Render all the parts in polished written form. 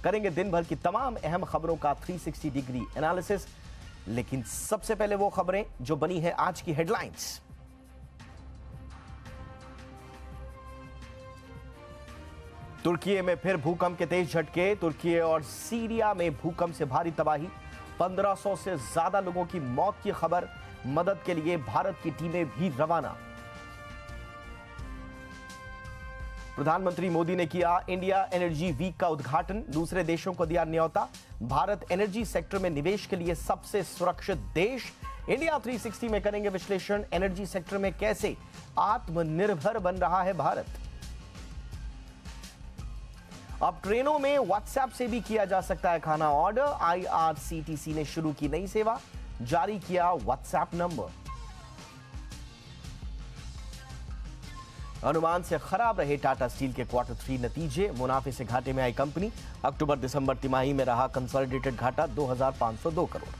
करेंगे दिन भर की तमाम अहम खबरों का 360 डिग्री एनालिसिस। लेकिन सबसे पहले वो खबरें जो बनी है आज की हेडलाइंस। तुर्की में फिर भूकंप के तेज झटके। तुर्की और सीरिया में भूकंप से भारी तबाही, 1500 से ज्यादा लोगों की मौत की खबर। मदद के लिए भारत की टीमें भी रवाना। प्रधानमंत्री मोदी ने किया इंडिया एनर्जी वीक का उद्घाटन, दूसरे देशों को दिया न्योता। भारत एनर्जी सेक्टर में निवेश के लिए सबसे सुरक्षित देश। इंडिया 360 में करेंगे विश्लेषण, एनर्जी सेक्टर में कैसे आत्मनिर्भर बन रहा है भारत। अब ट्रेनों में व्हाट्सएप से भी किया जा सकता है खाना ऑर्डर। आईआरसीटीसी ने शुरू की नई सेवा, जारी किया व्हाट्सएप नंबर। अनुमान से खराब रहे टाटा स्टील के क्वार्टर 3 नतीजे, मुनाफे से घाटे में आई कंपनी। अक्टूबर दिसंबर तिमाही में रहा कंसोलिडेटेड घाटा 2502 करोड़।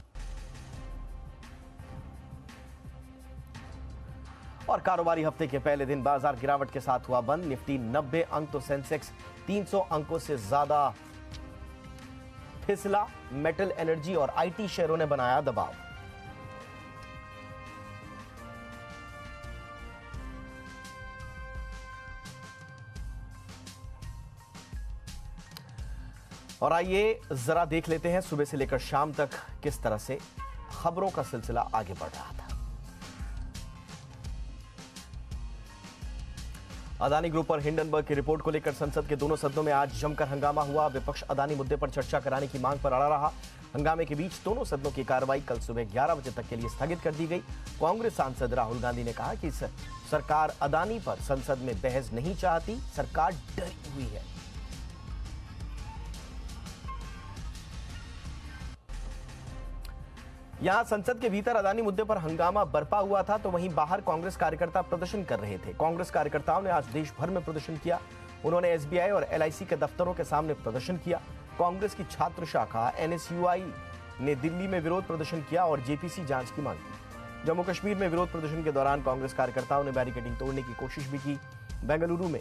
और कारोबारी हफ्ते के पहले दिन बाजार गिरावट के साथ हुआ बंद। निफ्टी 90 अंक तो सेंसेक्स 300 अंकों से ज्यादा फिसला। मेटल, एनर्जी और आईटी शेयरों ने बनाया दबाव। और आइए जरा देख लेते हैं सुबह से लेकर शाम तक किस तरह से खबरों का सिलसिला आगे बढ़ रहा था। अदानी ग्रुप पर हिंडनबर्ग की रिपोर्ट को लेकर संसद के दोनों सदनों में आज जमकर हंगामा हुआ। विपक्ष अदानी मुद्दे पर चर्चा कराने की मांग पर अड़ा रहा। हंगामे के बीच दोनों सदनों की कार्रवाई कल सुबह 11 बजे तक के लिए स्थगित कर दी गई। कांग्रेस सांसद राहुल गांधी ने कहा कि सरकार अदानी पर संसद में बहस नहीं चाहती, सरकार डरी हुई है। यहां संसद के भीतर अदानी मुद्दे पर हंगामा बरपा हुआ था, तो वहीं बाहर कांग्रेस कार्यकर्ता प्रदर्शन कर रहे थे। कांग्रेस कार्यकर्ताओं ने आज देश भर में प्रदर्शन किया। उन्होंने एसबीआई और एलआईसी के दफ्तरों के सामने प्रदर्शन किया। कांग्रेस की छात्र शाखा एनएसयूआई ने दिल्ली में विरोध प्रदर्शन किया और जेपीसी जांच की मांग की। जम्मू कश्मीर में विरोध प्रदर्शन के दौरान कांग्रेस कार्यकर्ताओं ने बैरिकेडिंग तोड़ने की कोशिश भी की। बेंगलुरु में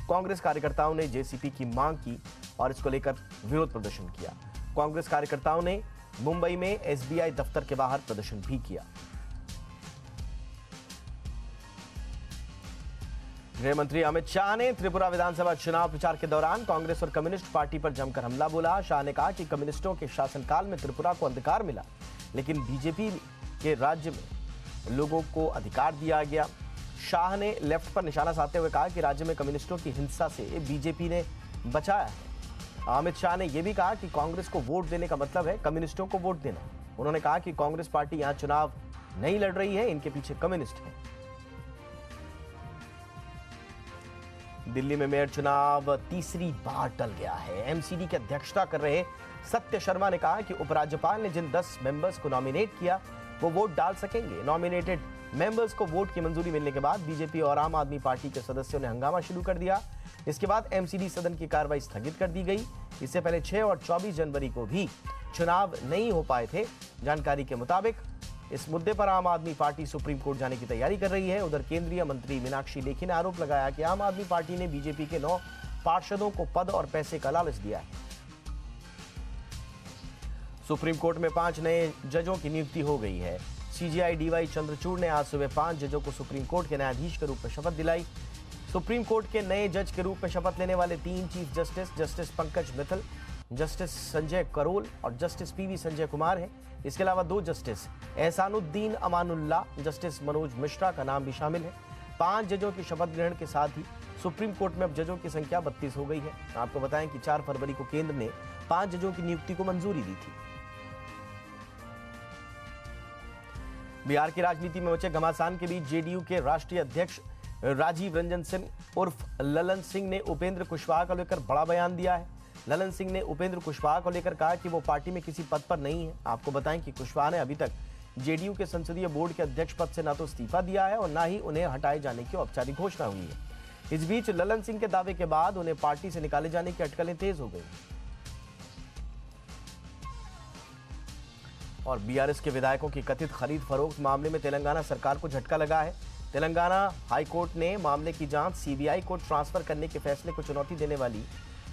कांग्रेस कार्यकर्ताओं ने जेसीपी की मांग की और इसको लेकर विरोध प्रदर्शन किया। कांग्रेस कार्यकर्ताओं ने मुंबई में एसबीआई दफ्तर के बाहर प्रदर्शन भी किया। गृह मंत्री अमित शाह ने त्रिपुरा विधानसभा चुनाव प्रचार के दौरान कांग्रेस और कम्युनिस्ट पार्टी पर जमकर हमला बोला। शाह ने कहा कि कम्युनिस्टों के शासनकाल में त्रिपुरा को अधिकार मिला, लेकिन बीजेपी के राज्य में लोगों को अधिकार दिया गया। शाह ने लेफ्ट पर निशाना साधते हुए कहा कि राज्य में कम्युनिस्टों की हिंसा से बीजेपी ने बचाया है। अमित शाह ने यह भी कहा कि कांग्रेस को वोट देने का मतलब है कम्युनिस्टों को वोट देना। उन्होंने कहा कि कांग्रेस पार्टी यहां चुनाव नहीं लड़ रही है, इनके पीछे कम्युनिस्ट हैं। दिल्ली में मेयर चुनाव तीसरी बार टल गया है। एमसीडी की अध्यक्षता कर रहे सत्य शर्मा ने कहा कि उपराज्यपाल ने जिन 10 मेंबर्स को नॉमिनेट किया वो वोट डाल सकेंगे। नॉमिनेटेड मेंबर्स को वोट की मंजूरी मिलने के बाद बीजेपी और आम आदमी पार्टी के सदस्यों ने हंगामा शुरू कर दिया। इसके बाद एमसीडी सदन की कार्रवाई स्थगित कर दी गई। इससे पहले 6 और 24 जनवरी को भी चुनाव नहीं हो पाए थे। जानकारी के मुताबिक इस मुद्दे पर आम आदमी पार्टी सुप्रीम कोर्ट जाने की तैयारी कर रही है। उधर केंद्रीय मंत्री मीनाक्षी लेखी ने आरोप लगाया कि आम आदमी पार्टी ने बीजेपी के 9 पार्षदों को पद और पैसे का लालच दिया है। सुप्रीम कोर्ट में 5 नए जजों की नियुक्ति हो गई है। सीजेआई डीवाई चंद्रचूड़ ने आज सुबह 5 जजों को सुप्रीम कोर्ट के न्यायाधीश के रूप में शपथ दिलाई। सुप्रीम कोर्ट के नए जज के रूप में शपथ लेने वाले 3 chief justice, justice Pankaj Mittal, justice Sanjay Karol और जस्टिस पीवी संजय कुमार हैं। इसके अलावा 2 जस्टिस एहसानुद्दीन अमानुल्लाह, जस्टिस मनोज मिश्रा का नाम भी शामिल है। 5 जजों की शपथ ग्रहण के साथ ही सुप्रीम कोर्ट में अब जजों की संख्या 32 हो गई है। आपको बताएं कि 4 फरवरी को केंद्र ने 5 जजों की नियुक्ति को मंजूरी दी थी। बिहार की राजनीति में मचे घमासान के बीच जेडीयू के राष्ट्रीय अध्यक्ष राजीव रंजन सिंह उर्फ ललन सिंह ने उपेंद्र कुशवाहा को लेकर बड़ा बयान दिया है। ललन सिंह ने उपेंद्र कुशवाहा को लेकर कहा कि वो पार्टी में किसी पद पर नहीं है। आपको बताएं कि कुशवाहा ने अभी तक जेडीयू के संसदीय बोर्ड के अध्यक्ष पद से ना तो इस्तीफा दिया है और ना ही उन्हें हटाए जाने की औपचारिक घोषणा हुई है। इस बीच ललन सिंह के दावे के बाद उन्हें पार्टी से निकाले जाने की अटकलें तेज हो गई। और बीआरएस के विधायकों की कथित खरीद फरोख्त मामले में तेलंगाना सरकार को झटका लगा है। तेलंगाना हाईकोर्ट ने मामले की जांच सीबीआई को ट्रांसफर करने के फैसले को चुनौती देने वाली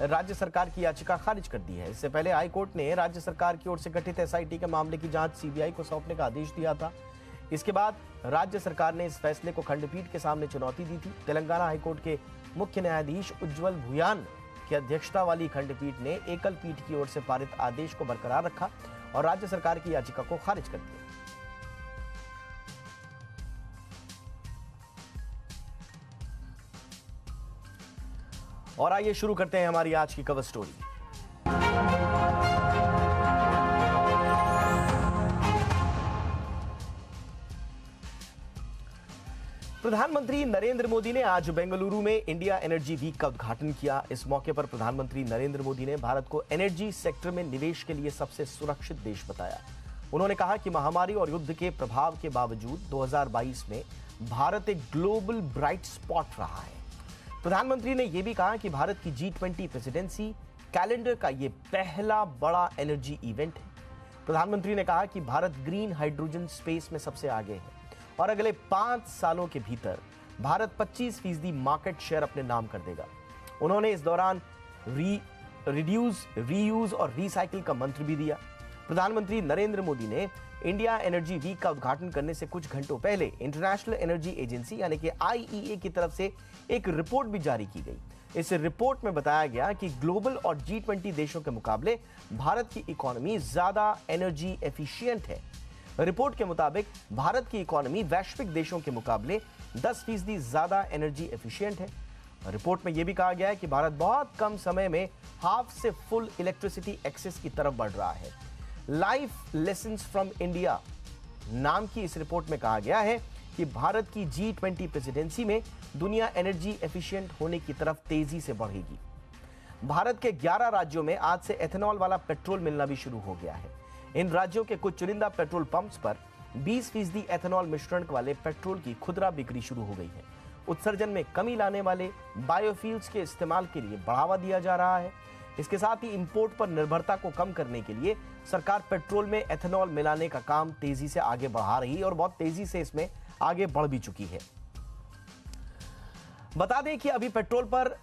राज्य सरकार की याचिका खारिज कर दी है। इससे पहले हाई कोर्ट ने राज्य सरकार की ओर से गठित एसआईटी के मामले की जांच सीबीआई को सौंपने का आदेश दिया था। इसके बाद राज्य सरकार ने इस फैसले को खंडपीठ के सामने चुनौती दी थी। तेलंगाना हाईकोर्ट के मुख्य न्यायाधीश उज्जवल भुयान की अध्यक्षता वाली खंडपीठ ने एकल पीठ की ओर से पारित आदेश को बरकरार रखा और राज्य सरकार की याचिका को खारिज कर दिया। और आइए शुरू करते हैं हमारी आज की कवर स्टोरी। प्रधानमंत्री नरेंद्र मोदी ने आज बेंगलुरु में इंडिया एनर्जी वीक का उद्घाटन किया। इस मौके पर प्रधानमंत्री नरेंद्र मोदी ने भारत को एनर्जी सेक्टर में निवेश के लिए सबसे सुरक्षित देश बताया। उन्होंने कहा कि महामारी और युद्ध के प्रभाव के बावजूद 2022 में भारत एक ग्लोबल ब्राइट स्पॉट रहा है। प्रधानमंत्री ने यह भी कहा कि भारत की G20 प्रेसिडेंसी कैलेंडर का यह पहला बड़ा एनर्जी इवेंट है। प्रधानमंत्री ने कहा कि भारत ग्रीन हाइड्रोजन स्पेस में सबसे आगे है और अगले 5 सालों के भीतर भारत 25% मार्केट शेयर अपने नाम कर देगा। उन्होंने इस दौरान रिड्यूस, रीयूज और रिसाइकिल का मंत्र भी दिया। प्रधानमंत्री नरेंद्र मोदी ने इंडिया एनर्जी वीक का उद्घाटन करने से कुछ घंटों पहले इंटरनेशनल एनर्जी एजेंसी यानी कि IEA की तरफ से एक रिपोर्ट भी जारी की गई। इस रिपोर्ट में बताया गया कि ग्लोबल और G20 देशों के मुकाबले भारत की इकोनॉमी ज्यादा एनर्जी एफिशिएंट है। रिपोर्ट के मुताबिक भारत की इकोनॉमी वैश्विक देशों के मुकाबले 10% ज्यादा एनर्जी एफिशिएंट है। रिपोर्ट में यह भी कहा गया है कि भारत बहुत कम समय में हाफ से फुल इलेक्ट्रिसिटी एक्सेस की तरफ बढ़ रहा है। लाइफ लेसन्स फ्रॉम इंडिया नाम की इस रिपोर्ट में कहा गया है कि भारत की G20 प्रेसिडेंसी में दुनिया एनर्जी एफिशिएंट होने की तरफ तेजी से बढ़ेगी। भारत के 11 राज्यों में आज से एथेनॉल वाला पेट्रोल मिलना भी शुरू हो गया है। इन राज्यों के कुछ चुनिंदा पेट्रोल पंप्स पर 20% एथेनॉल मिश्रण वाले पेट्रोल की खुदरा बिक्री शुरू हो गई है। उत्सर्जन में कमी लाने वाले बायोफ्यूल्स के इस्तेमाल के लिए बढ़ावा दिया जा रहा है। इसके साथ ही इंपोर्ट पर निर्भरता को कम करने के लिए सरकार पेट्रोल में एथेनॉल मिलाने का काम तेजी से आगे बढ़ा रही है और बहुत तेजी से इसमें आगे बढ़ भी चुकी है। बता दें कि अभी पेट्रोल पर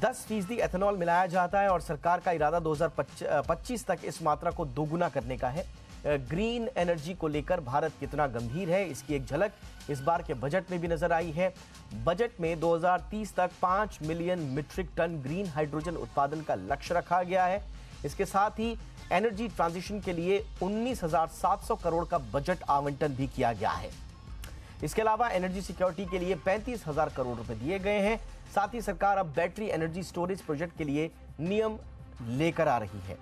10% एथेनॉल मिलाया जाता है और सरकार का इरादा 2025 तक इस मात्रा को दोगुना करने का है। ग्रीन एनर्जी को लेकर भारत कितना गंभीर है, इसकी एक झलक इस बार के बजट में भी नजर आई है। बजट में 2030 तक 5 million metric ton green hydrogen उत्पादन का लक्ष्य रखा गया है। इसके साथ ही एनर्जी ट्रांजिशन के लिए 19,700 करोड़ का बजट आवंटन भी किया गया है। इसके अलावा एनर्जी सिक्योरिटी के लिए 35,000 करोड़ रुपए दिए गए हैं। साथ ही सरकार अब बैटरी एनर्जी स्टोरेज प्रोजेक्ट के लिए नियम लेकर आ रही है।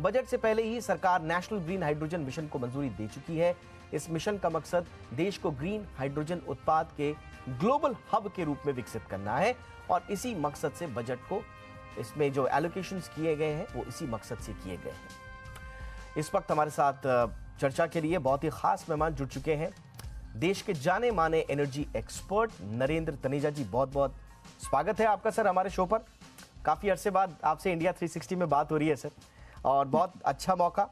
बजट से पहले ही सरकार नेशनल ग्रीन हाइड्रोजन मिशन को मंजूरी दे चुकी है। इस मिशन का मकसद देश को ग्रीन हाइड्रोजन उत्पाद के ग्लोबल हब के रूप में विकसित करना है और इसी मकसद से बजट को इसमें जो एलोकेशंस किए गए हैं वो इसी मकसद से किए गए हैं। इस वक्त हमारे साथ चर्चा के लिए बहुत ही खास मेहमान जुड़ चुके हैं। देश के जाने माने एनर्जी एक्सपर्ट नरेंद्र तनेजा जी, बहुत बहुत स्वागत है आपका सर हमारे शो पर। काफी अरसे बाद आपसे इंडिया 360 में बात हो रही है सर और बहुत अच्छा मौका।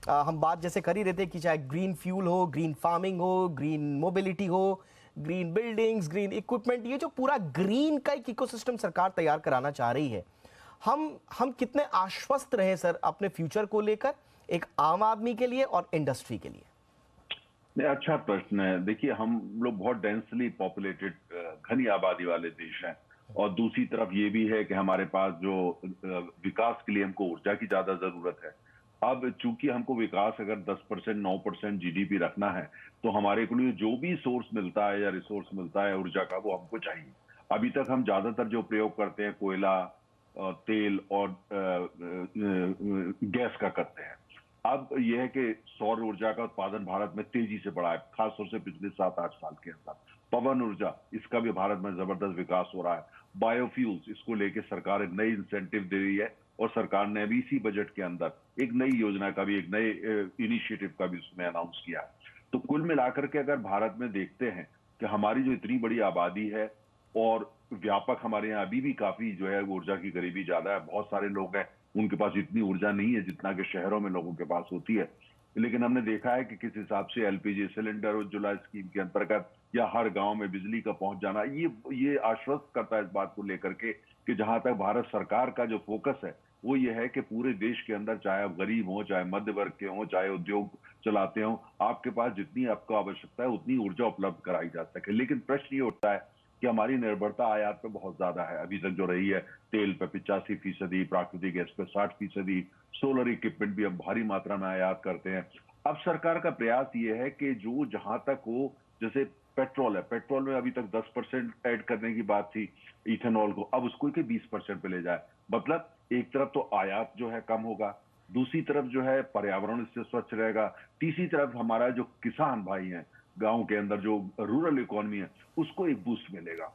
हम बात जैसे कर ही रहते हैं कि चाहे ग्रीन फ्यूल हो, ग्रीन फार्मिंग हो, ग्रीन मोबिलिटी हो, ग्रीन बिल्डिंग्स, ग्रीन इक्विपमेंट, ये जो पूरा ग्रीन का एक इकोसिस्टम सरकार तैयार कराना चाह रही है, हम कितने आश्वस्त रहे सर अपने फ्यूचर को लेकर, एक आम आदमी के लिए और इंडस्ट्री के लिए? अच्छा प्रश्न है। देखिए, हम लोग बहुत डेंसली पॉपुलेटेड घनी आबादी वाले देश हैं और दूसरी तरफ ये भी है कि हमारे पास जो विकास के लिए हमको ऊर्जा की ज्यादा जरूरत है। अब चूंकि हमको विकास अगर 10%, 9% जीडीपी रखना है तो हमारे को लिए जो भी सोर्स मिलता है या रिसोर्स मिलता है ऊर्जा का, वो हमको चाहिए। अभी तक हम ज्यादातर जो प्रयोग करते हैं कोयला, तेल और गैस का करते हैं। अब यह है कि सौर ऊर्जा का उत्पादन भारत में तेजी से बढ़ा है, खासतौर से पिछले 7-8 साल के अंदर। पवन ऊर्जा, इसका भी भारत में जबरदस्त विकास हो रहा है। बायोफ्यूल्स, इसको लेके सरकार एक नई इंसेंटिव दे रही है और सरकार ने अभी इसी बजट के अंदर एक नई योजना का भी, एक नए इनिशिएटिव का भी उसमें अनाउंस किया है। तो कुल मिलाकर के अगर भारत में देखते हैं कि हमारी जो इतनी बड़ी आबादी है और व्यापक हमारे यहाँ अभी भी काफी जो है ऊर्जा की गरीबी ज्यादा है। बहुत सारे लोग हैं उनके पास इतनी ऊर्जा नहीं है जितना कि शहरों में लोगों के पास होती है। लेकिन हमने देखा है कि किस हिसाब से एलपीजी सिलेंडर उज्ज्वला स्कीम के अंतर्गत या हर गांव में बिजली का पहुंच जाना, ये आश्वस्त करता है इस बात को लेकर के कि जहां तक भारत सरकार का जो फोकस है वो ये है कि पूरे देश के अंदर, चाहे आप गरीब हो, चाहे मध्य वर्ग के हो, चाहे उद्योग चलाते हो, आपके पास जितनी आपको आवश्यकता है उतनी ऊर्जा उपलब्ध कराई जा सके। लेकिन प्रश्न ये उठता है कि हमारी निर्भरता आयात पे बहुत ज्यादा है अभी तक जो रही है। तेल पे 85%, प्राकृतिक गैस पे 60%, सोलर इक्विपमेंट भी हम भारी मात्रा में आयात करते हैं। अब सरकार का प्रयास ये है कि जो जहां तक हो, जैसे पेट्रोल है, पेट्रोल में अभी तक 10% ऐड करने की बात थी इथेनॉल को, अब उसको कि 20% पे ले जाए। मतलब एक तरफ तो आयात जो है कम होगा, दूसरी तरफ जो है पर्यावरण इससे स्वच्छ रहेगा, तीसरी तरफ हमारा जो किसान भाई हैं गांव के अंदर, जो रूरल इकोनॉमी है, उसको एक बूस्ट मिलेगा।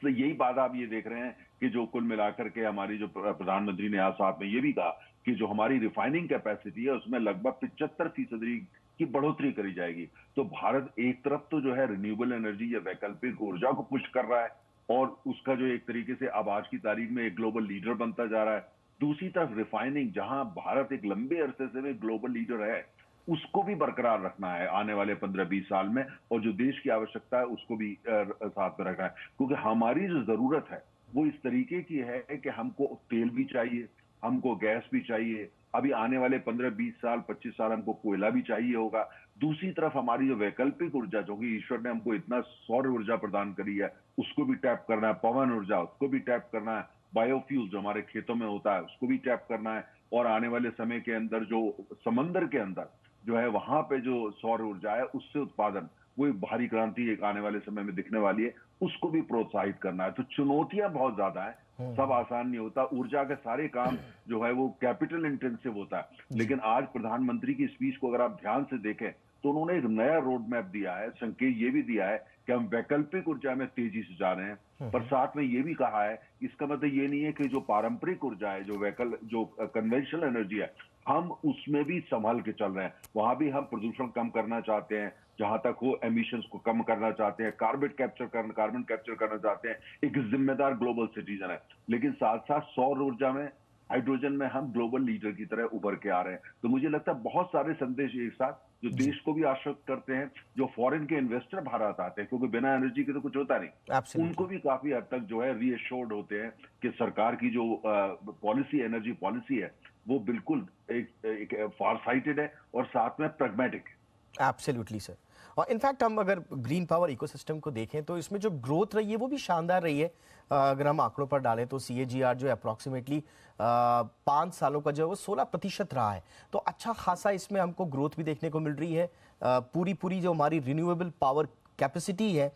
तो यही बात आप ये देख रहे हैं कि जो कुल मिलाकर के हमारी जो प्रधानमंत्री ने आज साथ में ये भी कहा कि जो हमारी रिफाइनिंग कैपेसिटी है उसमें लगभग 75% की बढ़ोतरी करी जाएगी। तो भारत एक तरफ तो जो है रिन्यूएबल एनर्जी या वैकल्पिक ऊर्जा को पुश कर रहा है और उसका जो एक तरीके से अब आज की तारीख में एक ग्लोबल लीडर बनता जा रहा है। दूसरी तरफ रिफाइनिंग, जहां भारत एक लंबे अरसे से में ग्लोबल लीडर है, उसको भी बरकरार रखना है आने वाले 15-20 साल में, और जो देश की आवश्यकता है उसको भी साथ में रखना है। क्योंकि हमारी जो जरूरत है वो इस तरीके की है कि हमको तेल भी चाहिए, हमको गैस भी चाहिए, अभी आने वाले 15-20 साल 25 साल हमको कोयला भी चाहिए होगा। दूसरी तरफ हमारी जो वैकल्पिक ऊर्जा, जो कि ईश्वर ने हमको इतना सौर ऊर्जा प्रदान करी है, उसको भी टैप करना है, पवन ऊर्जा उसको भी टैप करना है, बायोफ्यूल जो हमारे खेतों में होता है उसको भी टैप करना है, और आने वाले समय के अंदर जो समंदर के अंदर जो है वहां पे जो सौर ऊर्जा है उससे उत्पादन, वो एक भारी क्रांति एक आने वाले समय में दिखने वाली है, उसको भी प्रोत्साहित करना है। तो चुनौतियां बहुत ज्यादा है, सब आसान नहीं होता। ऊर्जा के सारे काम जो है वो कैपिटल इंटेंसिव होता है। लेकिन आज प्रधानमंत्री की स्पीच को अगर आप ध्यान से देखें तो उन्होंने एक नया रोड मैप दिया है, संकेत ये भी दिया है कि हम वैकल्पिक ऊर्जा में तेजी से जा रहे हैं, पर साथ में ये भी कहा है, इसका मतलब ये नहीं है कि जो पारंपरिक ऊर्जा है, जो कन्वेंशनल एनर्जी है, हम उसमें भी संभाल के चल रहे हैं। वहां भी हम प्रदूषण कम करना चाहते हैं, जहां तक हो एमिशंस को कम करना चाहते हैं, कार्बन कैप्चर करना चाहते हैं, एक जिम्मेदार ग्लोबल सिटीजन है। लेकिन साथ साथ सौर ऊर्जा में, हाइड्रोजन में हम ग्लोबल लीडर की तरह उभर के आ रहे हैं। तो मुझे लगता है बहुत सारे संदेश एक साथ जो देश को भी आश्वस्त करते हैं, जो फॉरेन के इन्वेस्टर भारत आते हैं, क्योंकि बिना एनर्जी के तो कुछ होता नहीं, उनको भी काफी हद तक जो है रीअश्योर्ड होते हैं कि सरकार की जो पॉलिसी, एनर्जी पॉलिसी है, वो बिल्कुल एक फार साइटेड है और साथ में प्रैग्मेटिक है। Absolutely sir. और इनफैक्ट हम अगर ग्रीन पावर इकोसिस्टम को देखें तो इसमें जो ग्रोथ रही है वो भी शानदार रही है। अगर हम आंकड़ों पर डालें तो CAGR जो है अप्रॉक्सीमेटली 5 सालों का जो है वो 16% रहा है। तो अच्छा खासा इसमें हमको ग्रोथ भी देखने को मिल रही है। पूरी जो हमारी रिन्यूएबल पावर कैपेसिटी है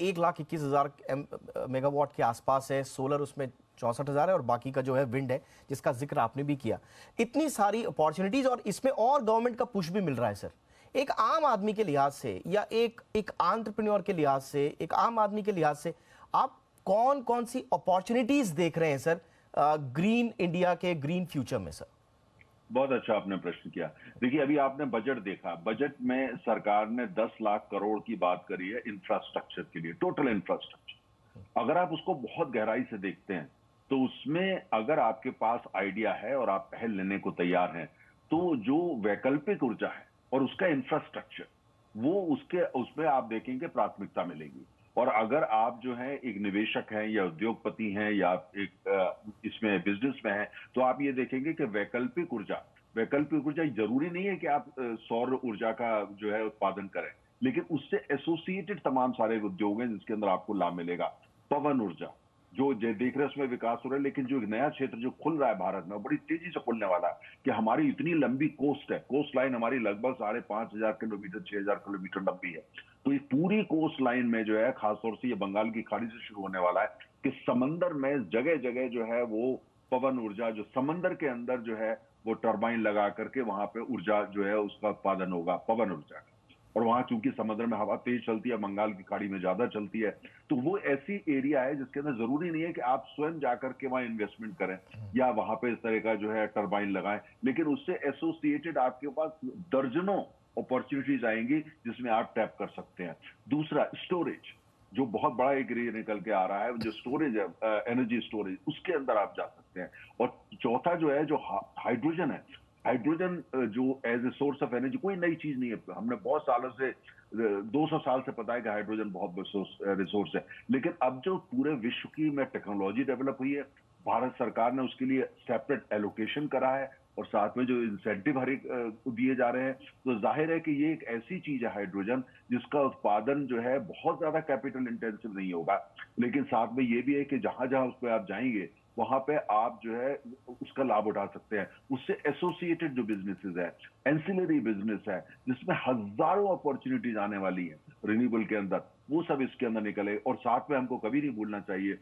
1,21,000 मेगावाट के आसपास है। सोलर उसमें 64,000 है और बाकी का जो है विंड है, जिसका जिक्र आपने भी किया। इतनी सारी अपॉर्चुनिटीज और इसमें और गवर्नमेंट का पुश भी मिल रहा है सर। एक आम आदमी के लिहाज से या एक एंटरप्रेन्योर के लिहाज से, एक आम आदमी के लिहाज से आप कौन कौन सी अपॉर्चुनिटीज देख रहे हैं सर ग्रीन इंडिया के ग्रीन फ्यूचर में सर? बहुत अच्छा आपने प्रश्न किया। देखिए, अभी आपने बजट देखा, बजट में सरकार ने 10 लाख करोड़ की बात करी है इंफ्रास्ट्रक्चर के लिए, टोटल इंफ्रास्ट्रक्चर। अगर आप उसको बहुत गहराई से देखते हैं तो उसमें अगर आपके पास आइडिया है और आप पहल लेने को तैयार हैं, तो जो वैकल्पिक ऊर्जा है और उसका इंफ्रास्ट्रक्चर, वो उसमें आप देखेंगे प्राथमिकता मिलेगी। और अगर आप जो है एक निवेशक हैं या उद्योगपति हैं या एक इसमें बिजनेस में हैं, तो आप ये देखेंगे कि वैकल्पिक ऊर्जा जरूरी नहीं है कि आप सौर ऊर्जा का जो है उत्पादन करें, लेकिन उससे एसोसिएटेड तमाम सारे उद्योग हैं जिसके अंदर आपको लाभ मिलेगा। पवन ऊर्जा जो देख रहे हैं उसमें विकास हो रहा है, लेकिन जो एक नया क्षेत्र जो खुल रहा है भारत में, बड़ी तेजी से खुलने वाला है कि हमारी इतनी लंबी कोस्ट है, कोस्ट लाइन हमारी लगभग 5,500 किलोमीटर 6,000 किलोमीटर लंबी है। तो ये पूरी कोस्ट लाइन में जो है, खासतौर से ये बंगाल की खाड़ी से शुरू होने वाला है कि समंदर में जगह जगह जो है वो पवन ऊर्जा, जो समंदर के अंदर जो है वो टर्बाइन लगा करके वहां पे ऊर्जा जो है उसका उत्पादन होगा, पवन ऊर्जा का। और वहां चूंकि समुद्र में हवा तेज चलती है, बंगाल की खाड़ी में ज्यादा चलती है, तो वो ऐसी एरिया है जिसके अंदर जरूरी नहीं है कि आप स्वयं जाकर के वहां इन्वेस्टमेंट करें या वहां पे इस तरह का जो है टर्बाइन लगाएं, लेकिन उससे एसोसिएटेड आपके पास दर्जनों अपॉर्चुनिटीज आएंगी जिसमें आप टैप कर सकते हैं। दूसरा, स्टोरेज, जो बहुत बड़ा एक एरिया निकल के आ रहा है, जो स्टोरेज है, एनर्जी स्टोरेज, उसके अंदर आप जा सकते हैं। और चौथा जो है, जो हाइड्रोजन है, हाइड्रोजन जो as a source of energy कोई नई चीज नहीं है। हमने बहुत सालों से 200 साल से पता है कि हाइड्रोजन बहुत रिसोर्स है। लेकिन अब जो पूरे विश्व की में टेक्नोलॉजी डेवलप हुई है, भारत सरकार ने उसके लिए सेपरेट एलोकेशन करा है और साथ में जो इंसेंटिव हर एक दिए जा रहे हैं, तो जाहिर है कि ये एक ऐसी चीज है हाइड्रोजन जिसका उत्पादन जो है बहुत ज्यादा कैपिटल इंटेंसिव नहीं होगा। लेकिन साथ में ये भी है कि जहां जहां उस पर आप जाएंगे वहां पे आप जो है उसका लाभ उठा सकते हैं। उससे एसोसिएटेड जो बिजनेसेस है, एंसिलरी बिजनेस है, जिसमें हजारों अपॉर्चुनिटीज आने वाली है रिन्यूएबल के अंदर, वो सब इसके अंदर निकले। और साथ में हमको कभी नहीं भूलना चाहिए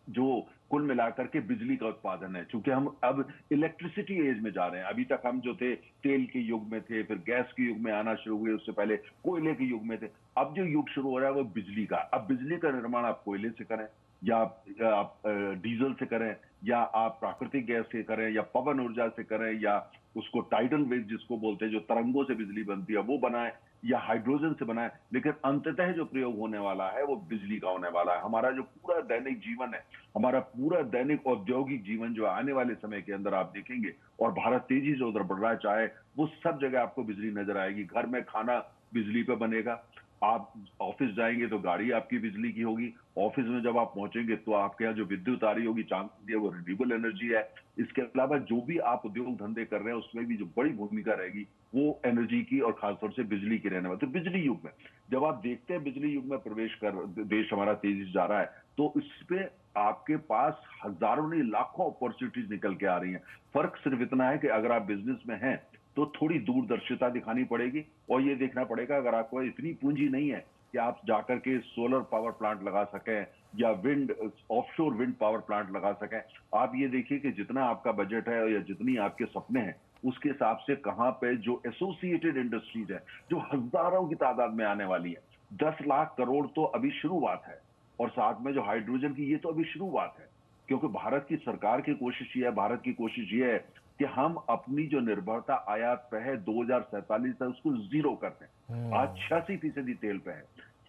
जो कुल मिलाकर के बिजली का उत्पादन है, क्योंकि हम अब इलेक्ट्रिसिटी एज में जा रहे हैं। अभी तक हम जो थे तेल के युग में थे, फिर गैस के युग में आना शुरू हुए, उससे पहले कोयले के युग में थे। अब जो युग शुरू हो रहा है वो बिजली का। अब बिजली का निर्माण आप कोयले से करें या आप डीजल से करें या आप प्राकृतिक गैस से करें या पवन ऊर्जा से करें या उसको टाइडल वेव जिसको बोलते हैं, जो तरंगों से बिजली बनती है, वो बनाए या हाइड्रोजन से बनाए, लेकिन अंततः जो प्रयोग होने वाला है वो बिजली का होने वाला है। हमारा जो पूरा दैनिक जीवन है, हमारा पूरा दैनिक औद्योगिक जीवन जो आने वाले समय के अंदर आप देखेंगे, और भारत तेजी से उधर बढ़ रहा है, चाहे वो सब जगह आपको बिजली नजर आएगी। घर में खाना बिजली पे बनेगा, आप ऑफिस जाएंगे तो गाड़ी आपकी बिजली की होगी, ऑफिस में जब आप पहुंचेंगे तो आपके यहाँ जो विद्युत आ रही होगी चांस वो रिन्यूएबल एनर्जी है। इसके अलावा जो भी आप उद्योग धंधे कर रहे हैं उसमें भी जो बड़ी भूमिका रहेगी वो एनर्जी की और खासतौर से बिजली की रहने वाली। तो बिजली युग में जब आप देखते हैं बिजली युग में प्रवेश कर देश हमारा तेजी से जा रहा है, तो इसपे आपके पास हजारों नहीं लाखों अपॉर्चुनिटीज निकल के आ रही हैं। फर्क सिर्फ इतना है कि अगर आप बिजनेस में हैं तो थोड़ी दूरदर्शिता दिखानी पड़ेगी और ये देखना पड़ेगा, अगर आपको इतनी पूंजी नहीं है कि आप जाकर के सोलर पावर प्लांट लगा सकें या wind offshore wind power plant लगा सकें, आप ये देखिए कि जितना आपका बजट है या जितनी आपके सपने हैं उसके हिसाब से कहां पे जो एसोसिएटेड इंडस्ट्रीज है जो हजारों की तादाद में आने वाली है, 10 लाख करोड़ तो अभी शुरुआत है। और साथ में जो हाइड्रोजन की ये तो अभी शुरुआत है, क्योंकि भारत की सरकार की कोशिश ये है, भारत की कोशिश ये है कि हम अपनी जो निर्भरता आयात पे है 2047 तक उसको जीरो कर दें। आज 86% तेल पे है,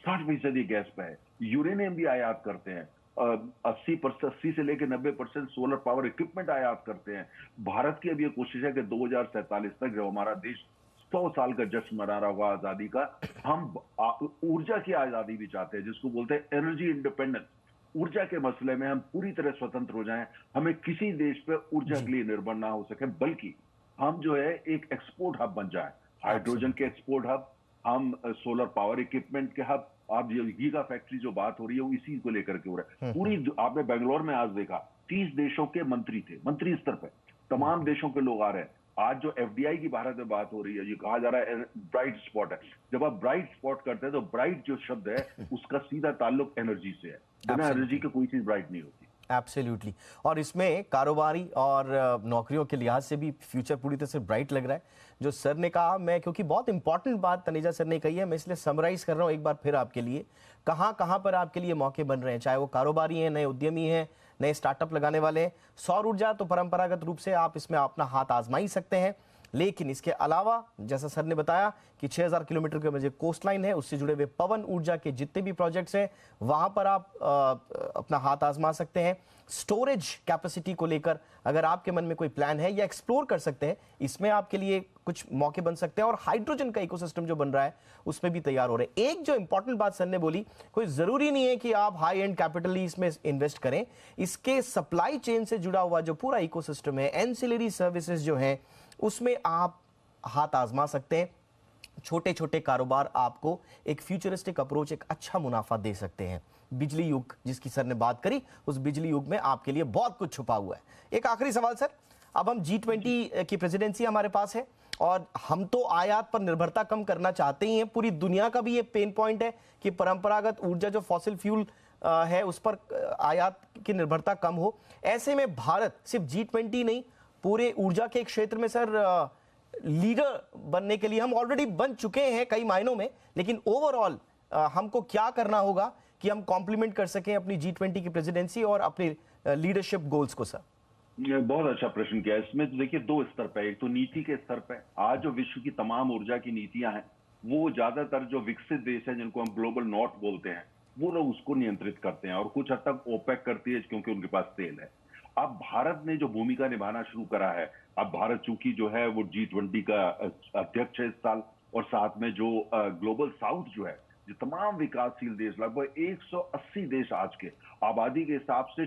60% गैस पे है, यूरेनियम भी आयात करते हैं, 80 से लेकर 90% सोलर पावर इक्विपमेंट आयात करते हैं। भारत की अब ये कोशिश है कि 2047 तक जब हमारा देश 100 साल का जश्न मना रहा होगा आजादी का, हम ऊर्जा की आजादी भी चाहते हैं, जिसको बोलते हैं एनर्जी इंडिपेंडेंस। ऊर्जा के मसले में हम पूरी तरह स्वतंत्र हो जाएं, हमें किसी देश पे ऊर्जा के लिए निर्भर ना हो सके, बल्कि हम जो है एक एक्सपोर्ट हब बन जाए, हाइड्रोजन के एक्सपोर्ट हब, हम सोलर पावर इक्विपमेंट के हब। आप ये गीगा फैक्ट्री जो बात हो रही है वो इसी को लेकर के हो रहा है। पूरी आपने बेंगलोर में आज देखा 30 देशों के मंत्री थे, मंत्री स्तर पे तमाम देशों के लोग आ रहे हैं। आज जो एफडीआई की भारत में बात हो रही है, ये कहा जा रहा है ब्राइट स्पॉट है। जब आप ब्राइट स्पॉट करते हैं तो ब्राइट जो शब्द है उसका सीधा ताल्लुक एनर्जी से है। बिना एनर्जी के कोई चीज ब्राइट नहीं होती। एब्सोल्युटली। और इसमें कारोबारी और नौकरियों के लिहाज से भी फ्यूचर पूरी तरह से ब्राइट लग रहा है। जो सर ने कहा, मैं क्योंकि बहुत इंपॉर्टेंट बात तनेजा सर ने कही है, मैं इसलिए समराइज कर रहा हूँ एक बार फिर आपके लिए। कहाँ कहाँ पर आपके लिए मौके बन रहे हैं, चाहे वो कारोबारी हैं, नए उद्यमी हैं, नए स्टार्टअप लगाने वाले हैं। सौर ऊर्जा तो परंपरागत रूप से आप इसमें अपना हाथ आजमा ही सकते हैं, लेकिन इसके अलावा जैसा सर ने बताया कि 6000 किलोमीटर के मुझे कोस्ट लाइन है, उससे जुड़े हुए पवन ऊर्जा के जितने भी प्रोजेक्ट्स हैं वहां पर आप अपना हाथ आजमा सकते हैं। स्टोरेज कैपेसिटी को लेकर अगर आपके मन में कोई प्लान है या एक्सप्लोर कर सकते हैं, इसमें आपके लिए कुछ मौके बन सकते हैं। और हाइड्रोजन का इकोसिस्टम जो बन रहा है उसमें भी तैयार हो रहे हैं। एक जो इंपॉर्टेंट बात सर ने बोली, कोई जरूरी नहीं है कि आप हाई एंड कैपिटली इसमें इन्वेस्ट करें, इसके सप्लाई चेन से जुड़ा हुआ जो पूरा इकोसिस्टम है, एंसिलरी सर्विसेज जो है, उसमें आप हाथ आजमा सकते हैं। छोटे छोटे कारोबार आपको एक फ्यूचरिस्टिक अप्रोच, एक अच्छा मुनाफा दे सकते हैं। बिजली युग जिसकी सर ने बात करी, उस बिजली युग में आपके लिए बहुत कुछ छुपा हुआ है। एक आखिरी सवाल सर, अब हम G20 की प्रेसिडेंसी हमारे पास है और हम तो आयात पर निर्भरता कम करना चाहते ही हैं। पूरी दुनिया का भी ये पेन पॉइंट है कि परंपरागत ऊर्जा जो फॉसिल फ्यूल है उस पर आयात की निर्भरता कम हो। ऐसे में भारत सिर्फ G20 नहीं, पूरे ऊर्जा के क्षेत्र में सर लीडर बनने के लिए हम ऑलरेडी बन चुके हैं कई मायनों में, लेकिन ओवरऑल हमको क्या करना होगा कि हम कॉम्प्लीमेंट कर सकें अपनी G20 की प्रेसिडेंसी और अपनी लीडरशिप गोल्स को सर? बहुत अच्छा प्रश्न किया। इसमें तो देखिए 2 स्तर पे, एक तो नीति के स्तर पे, आज जो विश्व की तमाम ऊर्जा की नीतियां हैं वो ज्यादातर जो विकसित देश हैं जिनको हम ग्लोबल नॉर्थ बोलते हैं, वो लोग उसको नियंत्रित करते हैं और कुछ हद तक ओपेक करती है क्योंकि उनके पास तेल है। अब भारत ने जो भूमिका निभाना शुरू करा है अब भारत चूंकि जो है वो G20 का अध्यक्ष है इस साल, और साथ में जो ग्लोबल साउथ जो है, जो तमाम विकासशील देश, लगभग 180 देश आज के आबादी के हिसाब से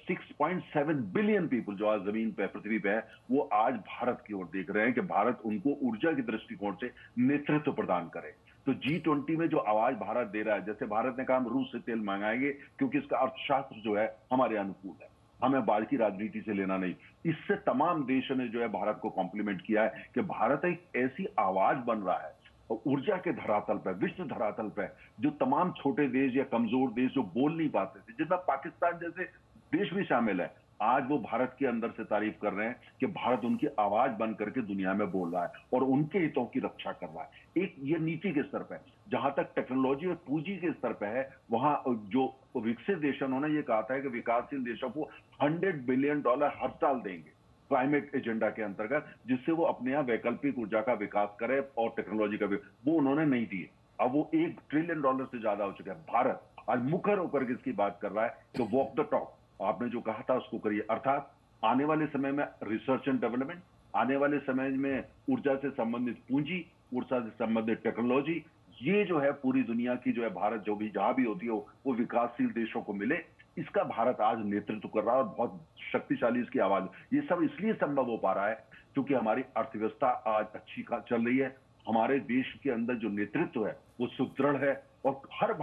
6.7 बिलियन पीपल जो आज जमीन पे पृथ्वी पे है, वो आज भारत की ओर देख रहे हैं कि भारत उनको ऊर्जा की दृष्टिकोण से नेतृत्व प्रदान करे। तो G20 में जो आवाज भारत दे रहा है, जैसे भारत ने कहा हम रूस से तेल मंगाएंगे क्योंकि इसका अर्थशास्त्र जो है हमारे अनुकूल है, हमें बाहर की राजनीति से लेना नहीं, इससे तमाम देशों ने जो है भारत को कॉम्प्लीमेंट किया है कि भारत एक ऐसी आवाज बन रहा है ऊर्जा के धरातल पर, विश्व धरातल पर, जो तमाम छोटे देश या कमजोर देश जो बोल नहीं पाते थे, जिनमें पाकिस्तान जैसे देश भी शामिल है, आज वो भारत के अंदर से तारीफ कर रहे हैं कि भारत उनकी आवाज बन करके दुनिया में बोल रहा है और उनके हितों की रक्षा कर रहा है। एक ये नीति के स्तर पर, जहां तक टेक्नोलॉजी और पूंजी के स्तर पर है, वहां जो विकसित देशों ने ये कहा था कि विकासशील देशों को $100 बिलियन हर साल देंगे क्लाइमेट एजेंडा के अंतर्गत, जिससे वो अपने यहाँ वैकल्पिक ऊर्जा का विकास करे और टेक्नोलॉजी का भी, वो उन्होंने नहीं दिए। अब वो $1 ट्रिलियन से ज्यादा हो चुका है। भारत आज मुखर होकर के इसकी बात कर रहा है कि वॉक द टॉक, आपने जो कहा था उसको करिए। अर्थात आने वाले समय में रिसर्च एंड डेवलपमेंट, आने वाले समय में ऊर्जा से संबंधित पूंजी, ऊर्जा से संबंधित टेक्नोलॉजी, ये जो है पूरी दुनिया की जो है भारत जो भी जहां भी होती हो वो विकासशील देशों को मिले, इसका भारत आज नेतृत्व कर रहा है और बहुत शक्तिशाली इसकी आवाज। ये सब इसलिए संभव हो पा रहा है क्योंकि हमारी अर्थव्यवस्था आज अच्छी चल रही है, हमारे देश के अंदर जो नेतृत्व है वो सुदृढ़ है, और हर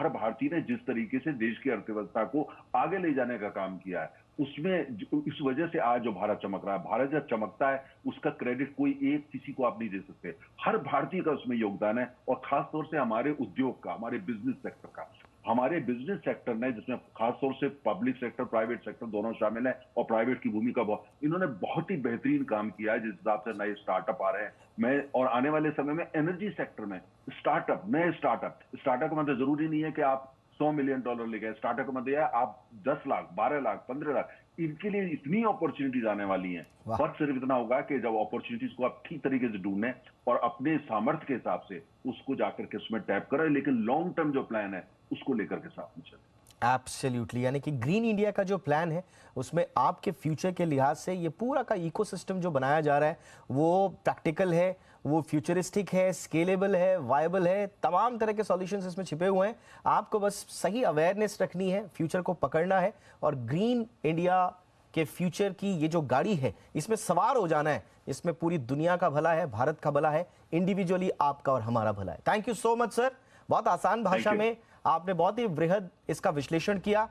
भारतीय ने जिस तरीके से देश की अर्थव्यवस्था को आगे ले जाने का काम किया है, उसमें इस वजह से आज जो भारत चमक रहा है। भारत जब चमकता है उसका क्रेडिट कोई एक किसी को आप नहीं दे सकते, हर भारतीय का उसमें योगदान है, और खासतौर से हमारे उद्योग का, हमारे बिजनेस सेक्टर का। हमारे बिजनेस सेक्टर ने, जिसमें खासतौर से पब्लिक सेक्टर, प्राइवेट सेक्टर दोनों शामिल है, और प्राइवेट की भूमिका बहुत, इन्होंने बहुत ही बेहतरीन काम किया है जिस हिसाब से नए स्टार्टअप आ रहे हैं। और आने वाले समय में एनर्जी सेक्टर में नए स्टार्टअप का मतलब जरूरी नहीं है कि आप $100 मिलियन ले गए, स्टार्टअप का मतलब है आप 10 लाख, 12 लाख, 15 लाख, इनके लिए इतनी अपॉर्चुनिटीज आने वाली हैं। फर्क सिर्फ इतना होगा कि जब अपॉर्चुनिटीज को आप ठीक तरीके से ढूंढें और अपने सामर्थ्य के हिसाब से उसको जाकर के उसमें टैप करें, लेकिन लॉन्ग टर्म जो प्लान है उसको लेकर के साथ में चलें। एब्सोल्युटली, यानी कि ग्रीन इंडिया का जो प्लान है उसमें आपके फ्यूचर के लिहाज से ये पूरा का इकोसिस्टम जो बनाया जा रहा है वो प्रैक्टिकल है, वो फ्यूचरिस्टिक है, स्केलेबल है, वायबल है, तमाम तरह के सॉल्यूशंस इसमें छिपे हुए हैं। आपको बस सही अवेयरनेस रखनी है, फ्यूचर को पकड़ना है और ग्रीन इंडिया के फ्यूचर की ये जो गाड़ी है इसमें सवार हो जाना है। इसमें पूरी दुनिया का भला है, भारत का भला है, इंडिविजुअली आपका और हमारा भला है। Thank you so much sir, बहुत आसान भाषा में आपने बहुत ही बृहद इसका विश्लेषण किया।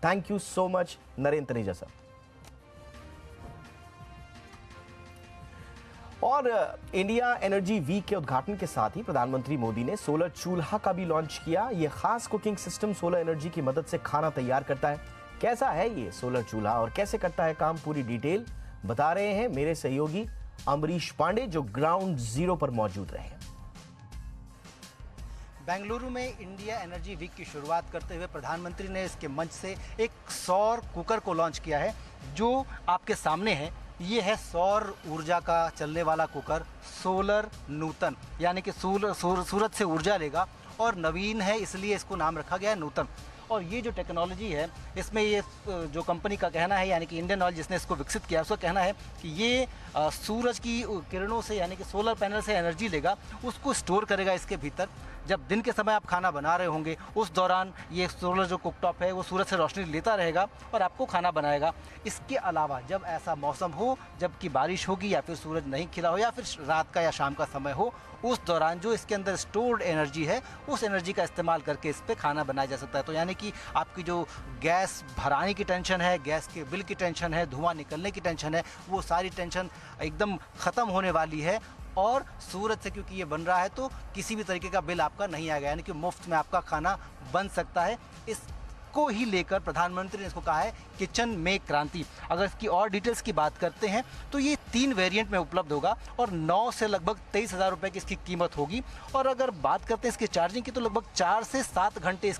Thank you so much Narendra Taneja sir. और इंडिया एनर्जी वीक के उद्घाटन के साथ ही प्रधानमंत्री मोदी ने सोलर चूल्हा का भी लॉन्च किया। यह खास कुकिंग सिस्टम सोलर एनर्जी की मदद से खाना तैयार करता है। कैसा है ये सोलर चूल्हा और कैसे करता है काम, पूरी डिटेल बता रहे हैं मेरे सहयोगी अमरीश पांडे, जो ग्राउंड जीरो पर मौजूद रहे। बेंगलुरु में इंडिया एनर्जी वीक की शुरुआत करते हुए प्रधानमंत्री ने इसके मंच से एक सौर कुकर को लॉन्च किया है। जो आपके सामने है ये है सौर ऊर्जा का चलने वाला कुकर, सोलर नूतन, यानी कि सूरज से ऊर्जा लेगा और नवीन है इसलिए इसको नाम रखा गया है नूतन। और ये जो टेक्नोलॉजी है इसमें ये जो कंपनी का कहना है, यानी कि इंडियन ऑयल जिसने इसको विकसित किया, उसका कहना है कि ये सूरज की किरणों से, यानी कि सोलर पैनल से एनर्जी लेगा, उसको स्टोर करेगा इसके भीतर। जब दिन के समय आप खाना बना रहे होंगे उस दौरान ये सोलर जो कुकटॉप है वो सूरज से रोशनी लेता रहेगा और आपको खाना बनाएगा। इसके अलावा जब ऐसा मौसम हो, जबकि बारिश होगी या फिर सूरज नहीं खिला हो या फिर रात का या शाम का समय हो, उस दौरान जो इसके अंदर स्टोर्ड एनर्जी है उस एनर्जी का इस्तेमाल करके इस पर खाना बनाया जा सकता है। तो यानी कि आपकी जो गैस भराने की टेंशन है, गैस के बिल की टेंशन है, धुआं निकलने की टेंशन है, वो सारी टेंशन एकदम ख़त्म होने वाली है। और सूरज से क्योंकि ये बन रहा है तो किसी भी तरीके का बिल आपका नहीं आएगा, यानी कि मुफ्त में आपका खाना बन सकता है। इसको ही लेकर प्रधानमंत्री ने इसको कहा है किचन में क्रांति। अगर इसकी और डिटेल्स की बात करते हैं तो ये 3 वेरिएंट में उपलब्ध होगा और 9 से लगभग 23,000 रुपये की इसकी कीमत होगी। और अगर बात करते हैं इसकी चार्जिंग की तो लगभग 4 से 7 घंटे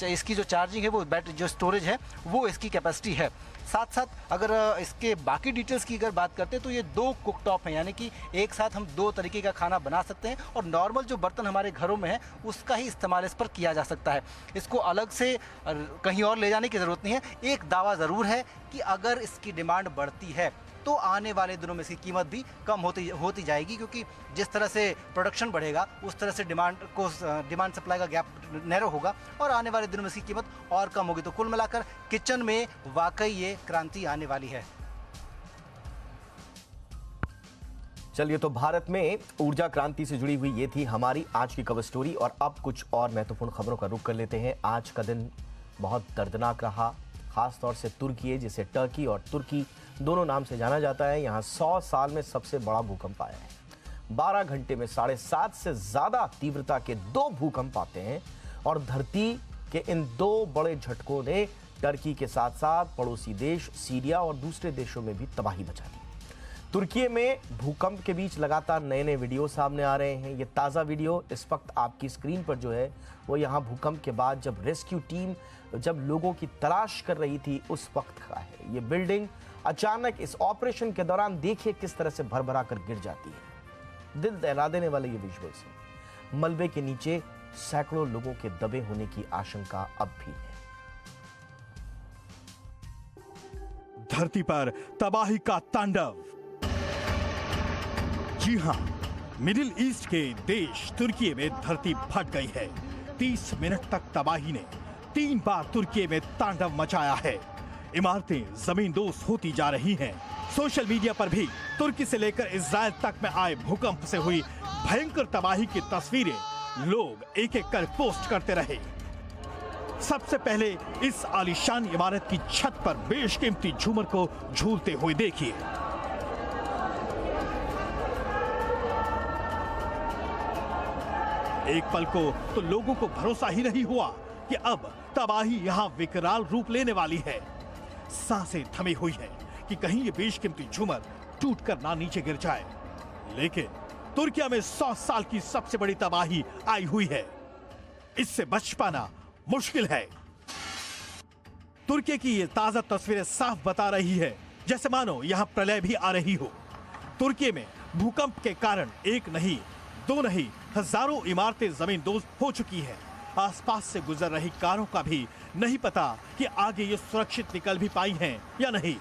इसकी जो चार्जिंग है, वो बैटरी जो स्टोरेज है वो इसकी कैपेसिटी है। साथ साथ अगर इसके बाकी डिटेल्स की अगर बात करते हैं तो ये 2 कुकटॉप हैं, यानी कि एक साथ हम 2 तरीके का खाना बना सकते हैं और नॉर्मल जो बर्तन हमारे घरों में है उसका ही इस्तेमाल इस पर किया जा सकता है। इसको अलग से कहीं और ले जाने की ज़रूरत नहीं है। एक दावा ज़रूर है कि अगर इसकी डिमांड बढ़ती है तो आने वाले दिनों में इसकी कीमत भी कम होती जाएगी, क्योंकि जिस तरह से प्रोडक्शन बढ़ेगा उस तरह से डिमांड सप्लाई का गैप नैरो होगा और आने वाले दिनों में इसकी कीमत और कम होगी। तो कुल मिलाकर किचन में वाकई ये क्रांति आने वाली है। चलिए, तो भारत में ऊर्जा क्रांति से जुड़ी हुई ये थी हमारी आज की कवर स्टोरी। और अब कुछ और महत्वपूर्ण खबरों का रुख कर लेते हैं। आज का दिन बहुत दर्दनाक रहा, खास तौर से तुर्की, जिसे टर्की और तुर्की दोनों नाम से जाना जाता है। यहाँ 100 साल में सबसे बड़ा भूकंप आया है। 12 घंटे में 7.5 से ज्यादा तीव्रता के 2 भूकंप आते हैं और धरती के इन 2 बड़े झटकों ने टर्की के साथ साथ पड़ोसी देश सीरिया और दूसरे देशों में भी तबाही मचा दी। तुर्की में भूकंप के बीच लगातार नए नए वीडियो सामने आ रहे हैं। ये ताज़ा वीडियो इस वक्त आपकी स्क्रीन पर जो है वो यहाँ भूकंप के बाद जब रेस्क्यू टीम जब लोगों की तलाश कर रही थी उस वक्त का है। ये बिल्डिंग अचानक इस ऑपरेशन के दौरान देखिए किस तरह से भरभरा कर गिर जाती है। दिल दहला देने वाले ये विजुअल्स हैं। मलबे के नीचे सैकड़ों लोगों के दबे होने की आशंका अब भी है। धरती पर तबाही का तांडव। जी हां, मिडिल ईस्ट के देश तुर्की में धरती फट गई है। 30 मिनट तक तबाही ने 3 बार तुर्की में तांडव मचाया है। इमारतें जमींदोज होती जा रही हैं। सोशल मीडिया पर भी तुर्की से लेकर इजराइल तक में आए भूकंप से हुई भयंकर तबाही की तस्वीरें लोग एक एक कर पोस्ट करते रहे। सबसे पहले इस आलीशान इमारत की छत पर बेशकीमती झूमर को झूलते हुए देखिए। एक पल को तो लोगों को भरोसा ही नहीं हुआ कि अब तबाही यहां विकराल रूप लेने वाली है। सांसें थमी हुई है कि कहीं ये बेशकीमती झूमर टूटकर ना नीचे गिर जाए। लेकिन तुर्की में 100 साल की सबसे बड़ी तबाही आई हुई है। इससे बच पाना मुश्किल है। तुर्की की ये ताजा तस्वीरें साफ बता रही है जैसे मानो यहां प्रलय भी आ रही हो। तुर्की में भूकंप के कारण एक नहीं, 2 नहीं, हजारों इमारतें जमींदोज हो चुकी हैं। आसपास से गुजर रही कारों का भी नहीं पता कि आगे ये सुरक्षित निकल भी पाई हैं या नहीं।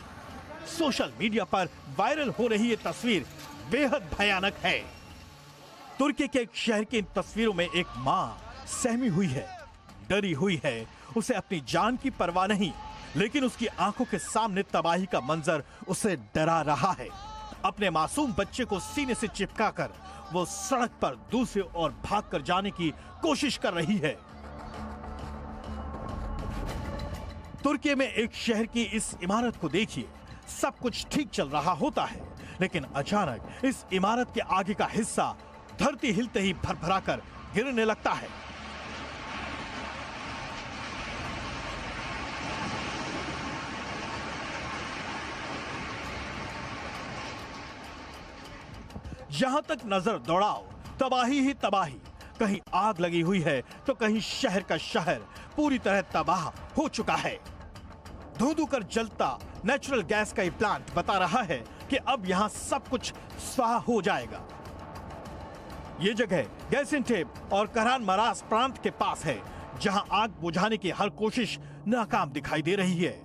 सोशल मीडिया पर वायरल हो रही ये तस्वीर बेहद भयानक है। तुर्की के एक शहर की इन तस्वीरों में एक मां सहमी हुई है, डरी हुई है। उसे अपनी जान की परवाह नहीं, लेकिन उसकी आंखों के सामने तबाही का मंजर उसे डरा रहा है। अपने मासूम बच्चे को सीने से चिपकाकर वो सड़क पर दूसरी ओर भागकर जाने की कोशिश कर रही है। तुर्की में एक शहर की इस इमारत को देखिए। सब कुछ ठीक चल रहा होता है, लेकिन अचानक इस इमारत के आगे का हिस्सा धरती हिलते ही भरभराकर गिरने लगता है। जहां तक नजर दौड़ाओ तबाही ही तबाही। कहीं आग लगी हुई है तो कहीं शहर का शहर पूरी तरह तबाह हो चुका है। धू कर जलता नेचुरल गैस का ये प्लांट बता रहा है कि अब यहां सब कुछ स्वाहा हो जाएगा। ये जगह गैसिंटेप और कहरान मरास प्रांत के पास है, जहां आग बुझाने की हर कोशिश नाकाम दिखाई दे रही है।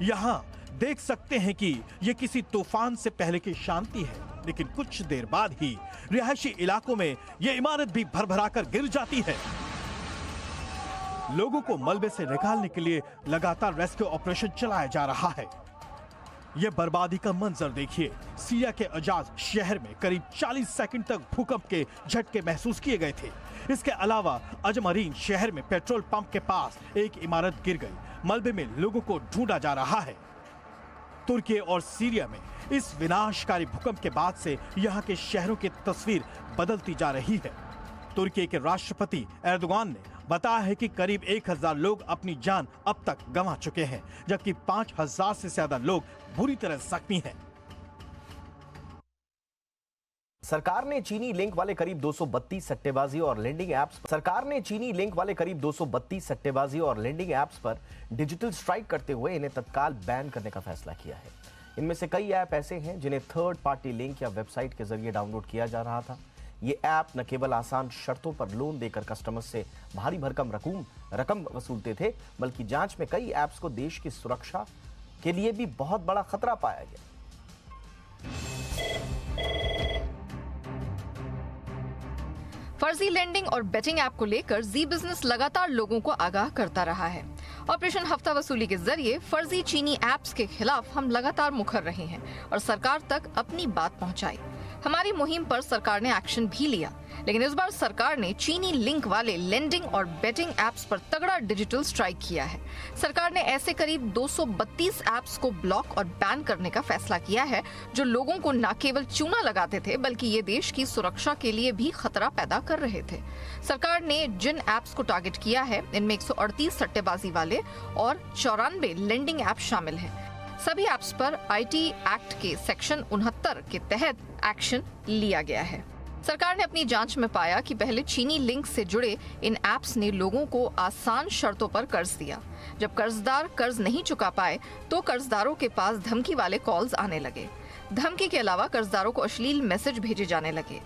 यहां देख सकते हैं कि यह किसी तूफान से पहले की शांति है, लेकिन कुछ देर बाद ही रिहायशी इलाकों में यह इमारत भी भरभराकर गिर जाती है। लोगों को मलबे से निकालने के लिए लगातार रेस्क्यू ऑपरेशन चलाया जा रहा है। यह बर्बादी का मंजर देखिए। सीरिया के अजाज शहर में करीब 40 सेकंड तक भूकंप के झटके महसूस किए गए थे। इसके अलावा अजमरीन शहर में पेट्रोल पंप के पास एक इमारत गिर गई। मलबे में लोगों को ढूंढा जा रहा है। तुर्की और सीरिया में इस विनाशकारी भूकंप के बाद से यहां के शहरों की तस्वीर बदलती जा रही है। तुर्की के राष्ट्रपति एर्दोगान ने बताया है कि करीब 1000 लोग अपनी जान अब तक गंवा चुके हैं, जबकि 5000 से ज्यादा लोग बुरी तरह जख्मी हैं। सरकार ने चीनी लिंक वाले करीब 232 सट्टेबाजी और लेंडिंग ऐप्स पर डिजिटल स्ट्राइक करते हुए इन्हें तत्काल बैन करने का फैसला किया है। इनमें से कई ऐप ऐसे हैं जिन्हें थर्ड पार्टी लिंक या वेबसाइट के जरिए डाउनलोड किया जा रहा था। ये ऐप न केवल आसान शर्तों पर लोन देकर कस्टमर्स से भारी भरकम रकम वसूलते थे, बल्कि जांच में कई ऐप्स को देश की सुरक्षा के लिए भी बहुत बड़ा खतरा पाया गया। फर्जी लेंडिंग और बेटिंग ऐप को लेकर जी बिजनेस लगातार लोगों को आगाह करता रहा है। ऑपरेशन हफ्ता वसूली के जरिए फर्जी चीनी ऐप्स के खिलाफ हम लगातार मुखर रहे हैं और सरकार तक अपनी बात पहुंचाई। हमारी मुहिम पर सरकार ने एक्शन भी लिया, लेकिन इस बार सरकार ने चीनी लिंक वाले लेंडिंग और बेटिंग ऐप्स पर तगड़ा डिजिटल स्ट्राइक किया है। सरकार ने ऐसे करीब 232 ऐप्स को ब्लॉक और बैन करने का फैसला किया है, जो लोगों को न केवल चूना लगाते थे बल्कि ये देश की सुरक्षा के लिए भी खतरा पैदा कर रहे थे। सरकार ने जिन ऐप्स को टारगेट किया है, इनमें 138 सट्टेबाजी वाले और 94 लेंडिंग ऐप शामिल हैं। सभी ऐप्स पर आईटी एक्ट के सेक्शन 69 के तहत एक्शन लिया गया है। सरकार ने अपनी जांच में पाया कि पहले चीनी लिंक से जुड़े इन ऐप्स ने लोगों को आसान शर्तों पर कर्ज दिया। जब कर्जदार कर्ज नहीं चुका पाए तो कर्जदारों के पास धमकी वाले कॉल्स आने लगे। धमकी के अलावा कर्जदारों को अश्लील मैसेज भेजे जाने लगे।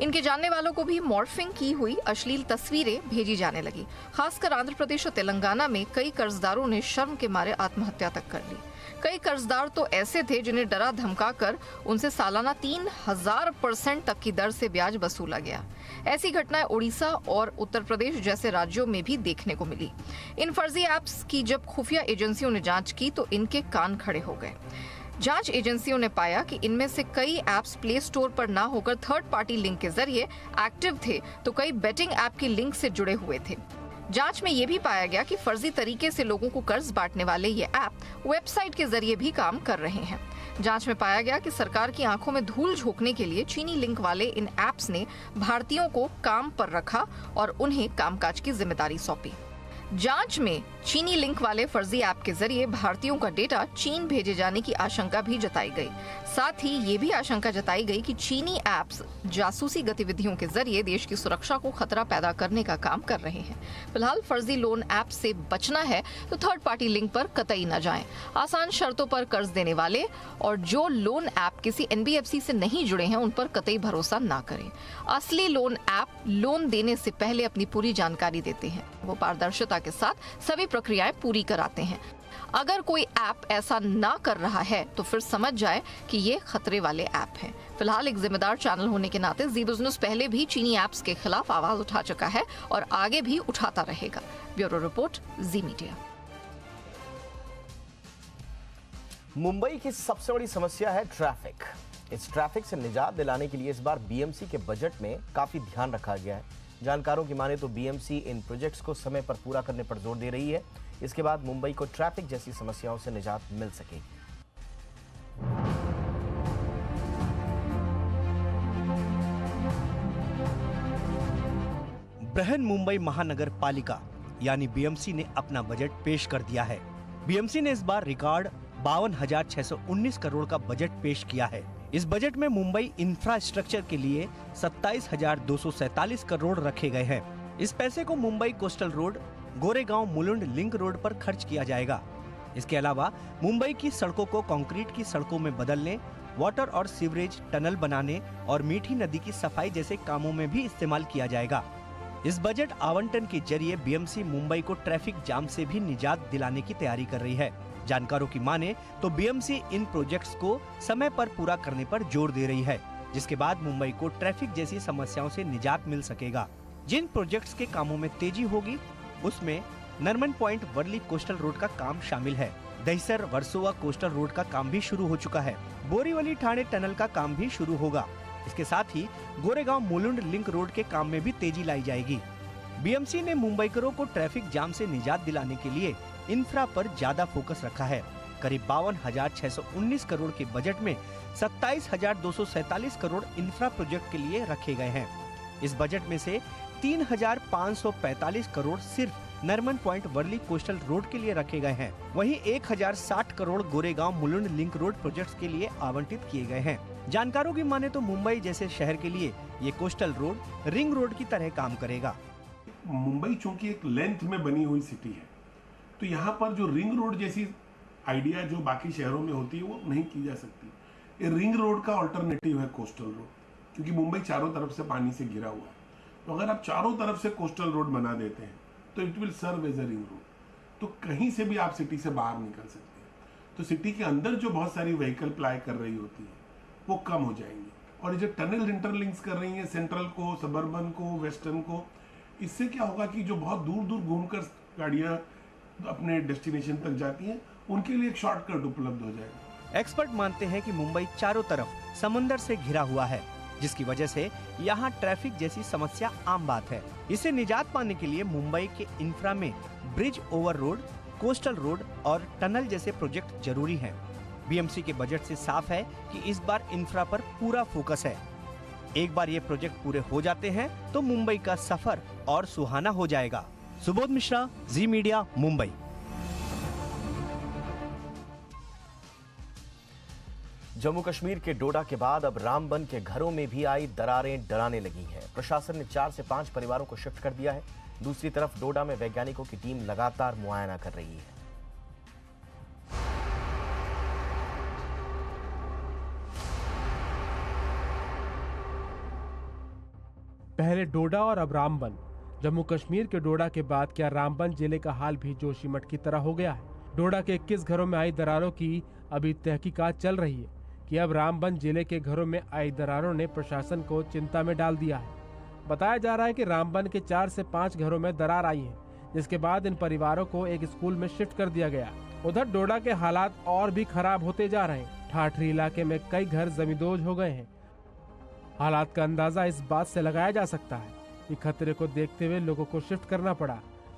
इनके जानने वालों को भी मॉर्फिंग की हुई अश्लील तस्वीरें भेजी जाने लगी। खासकर आंध्र प्रदेश और तेलंगाना में कई कर्जदारों ने शर्म के मारे आत्महत्या तक कर ली। कई कर्जदार तो ऐसे थे जिन्हें डरा धमका कर उनसे सालाना 3000% तक की दर से ब्याज वसूला गया। ऐसी घटनाएं उड़ीसा और उत्तर प्रदेश जैसे राज्यों में भी देखने को मिली। इन फर्जी ऐप्स की जब खुफिया एजेंसियों ने जांच की तो इनके कान खड़े हो गए। जांच एजेंसियों ने पाया कि इनमें से कई ऐप्स प्ले स्टोर पर ना होकर थर्ड पार्टी लिंक के जरिए एक्टिव थे, तो कई बेटिंग ऐप की लिंक से जुड़े हुए थे। जांच में यह भी पाया गया कि फर्जी तरीके से लोगों को कर्ज बांटने वाले ये ऐप वेबसाइट के जरिए भी काम कर रहे हैं। जांच में पाया गया कि सरकार की आंखों में धूल झोंकने के लिए चीनी लिंक वाले इन ऐप्स ने भारतीयों को काम पर रखा और उन्हें कामकाज की जिम्मेदारी सौंपी। जांच में चीनी लिंक वाले फर्जी ऐप के जरिए भारतीयों का डेटा चीन भेजे जाने की आशंका भी जताई गई। साथ ही ये भी आशंका जताई गई कि चीनी ऐप्स जासूसी गतिविधियों के जरिए देश की सुरक्षा को खतरा पैदा करने का काम कर रहे हैं। फिलहाल फर्जी लोन ऐप से बचना है तो थर्ड पार्टी लिंक पर कतई न जाएं। आसान शर्तों पर कर्ज देने वाले और जो लोन ऐप किसी NBFC से नहीं जुड़े हैं उन पर कतई भरोसा ना करें। असली लोन ऐप लोन देने से पहले अपनी पूरी जानकारी देते हैं। वो पारदर्शिता के साथ सभी प्रक्रियाएं पूरी कराते हैं। अगर कोई ऐप ऐसा ना कर रहा है तो फिर समझ जाए कि ये खतरे वाले ऐप हैं। फिलहाल एक जिम्मेदार चैनल होने के नाते जी बिजनेस पहले भी चीनी ऐप्स के खिलाफ आवाज उठा चुका है और आगे भी उठाता रहेगा। ब्यूरो रिपोर्ट, जी मीडिया। मुंबई की सबसे बड़ी समस्या है ट्रैफिक। इस ट्रैफिक से निजात दिलाने के लिए इस बार BMC के बजट में काफी ध्यान रखा गया है। जानकारों की माने तो BMC इन प्रोजेक्ट्स को समय पर पूरा करने पर जोर दे रही है। इसके बाद मुंबई को ट्रैफिक जैसी समस्याओं से निजात मिल सकेगी। बृहन मुंबई महानगर पालिका यानी BMC ने अपना बजट पेश कर दिया है। BMC ने इस बार रिकॉर्ड 52,619 करोड़ का बजट पेश किया है। इस बजट में मुंबई इंफ्रास्ट्रक्चर के लिए 27,247 करोड़ रखे गए हैं। इस पैसे को Mumbai coastal road, Goregaon Mulund link road पर खर्च किया जाएगा। इसके अलावा मुंबई की सड़कों को कंक्रीट की सड़कों में बदलने, वाटर और सीवरेज टनल बनाने और मीठी नदी की सफाई जैसे कामों में भी इस्तेमाल किया जाएगा। इस बजट आवंटन के जरिए BMC मुंबई को ट्रैफिक जाम से भी निजात दिलाने की तैयारी कर रही है। जानकारों की माने तो BMC इन प्रोजेक्ट्स को समय पर पूरा करने पर जोर दे रही है, जिसके बाद मुंबई को ट्रैफिक जैसी समस्याओं से निजात मिल सकेगा। जिन प्रोजेक्ट्स के कामों में तेजी होगी उसमें Nariman point Worli coastal road का काम शामिल है। दहिसर वर्सोवा कोस्टल रोड का काम भी शुरू हो चुका है। बोरीवली ठाणे टनल का काम भी शुरू होगा। इसके साथ ही गोरेगांव मुलुंड लिंक रोड के काम में भी तेजी लाई जाएगी। BMC ने मुंबईकरों को ट्रैफिक जाम से निजात दिलाने के लिए इंफ्रा पर ज्यादा फोकस रखा है। करीब 52,619 करोड़ के बजट में 27,247 करोड़ इंफ्रा प्रोजेक्ट के लिए रखे गए हैं। इस बजट में से 3,545 करोड़ सिर्फ Nariman point Worli coastal road के लिए रखे गए हैं। वहीं 1,060 crore Goregaon Mulund link road projects के लिए आवंटित किए गए हैं। जानकारों की माने तो मुंबई जैसे शहर के लिए ये कोस्टल रोड रिंग रोड की तरह काम करेगा। मुंबई चूंकि एक लेंथ में बनी हुई सिटी है, तो यहाँ पर जो रिंग रोड जैसी आइडिया जो बाकी शहरों में होती है वो नहीं की जा सकती। ये रिंग रोड का ऑल्टरनेटिव है कोस्टल रोड, क्योंकि मुंबई चारों तरफ से पानी से घिरा हुआ है। तो अगर आप चारों तरफ से कोस्टल रोड बना देते हैं तो it will serve as a ring road, तो कहीं से भी आप सिटी से बाहर निकल सकते हैं। तो सिटी के अंदर जो बहुत सारी व्हीकल प्लाई कर रही होती है वो कम हो जाएंगी। और ये जो टनल इंटरलिंक्स कर रही हैं सेंट्रल को, सबर्बन को, वेस्टर्न को, इससे क्या होगा कि जो बहुत दूर दूर घूमकर गाड़ियां अपने डेस्टिनेशन तक जाती हैं, उनके लिए एक शॉर्टकट उपलब्ध हो जाएगा। एक्सपर्ट मानते हैं कि मुंबई चारों तरफ समंदर से घिरा हुआ है, जिसकी वजह से यहाँ ट्रैफिक जैसी समस्या आम बात है। इससे निजात पाने के लिए मुंबई के इंफ्रा में bridge over road, coastal road और टनल जैसे प्रोजेक्ट जरूरी हैं। बीएमसी के बजट से साफ है कि इस बार इंफ्रा पर पूरा फोकस है। एक बार ये प्रोजेक्ट पूरे हो जाते हैं तो मुंबई का सफर और सुहाना हो जाएगा। सुबोध मिश्रा, जी मीडिया, मुंबई। जम्मू कश्मीर के डोडा के बाद अब रामबन के घरों में भी आई दरारें डराने लगी हैं। प्रशासन ने 4 से 5 परिवारों को शिफ्ट कर दिया है। दूसरी तरफ डोडा में वैज्ञानिकों की टीम लगातार मुआयना कर रही है। पहले डोडा और अब रामबन। जम्मू कश्मीर के डोडा के बाद क्या रामबन जिले का हाल भी जोशीमठ की तरह हो गया है? डोडा के 21 घरों में आई दरारों की अभी तहकीकात चल रही है कि अब रामबन जिले के घरों में आई दरारों ने प्रशासन को चिंता में डाल दिया है। बताया जा रहा है कि रामबन के 4 से 5 घरों में दरार आई है, जिसके बाद इन परिवारों को एक स्कूल में शिफ्ट कर दिया गया। उधर डोडा के हालात और भी खराब होते जा रहे हैं। ठाठरी इलाके में कई घर जमींदोज हो गए हैं। हालात का अंदाजा इस बात से लगाया जा सकता है कि खतरे को देखते हुए लोगों को शिफ्ट करना पड़ा।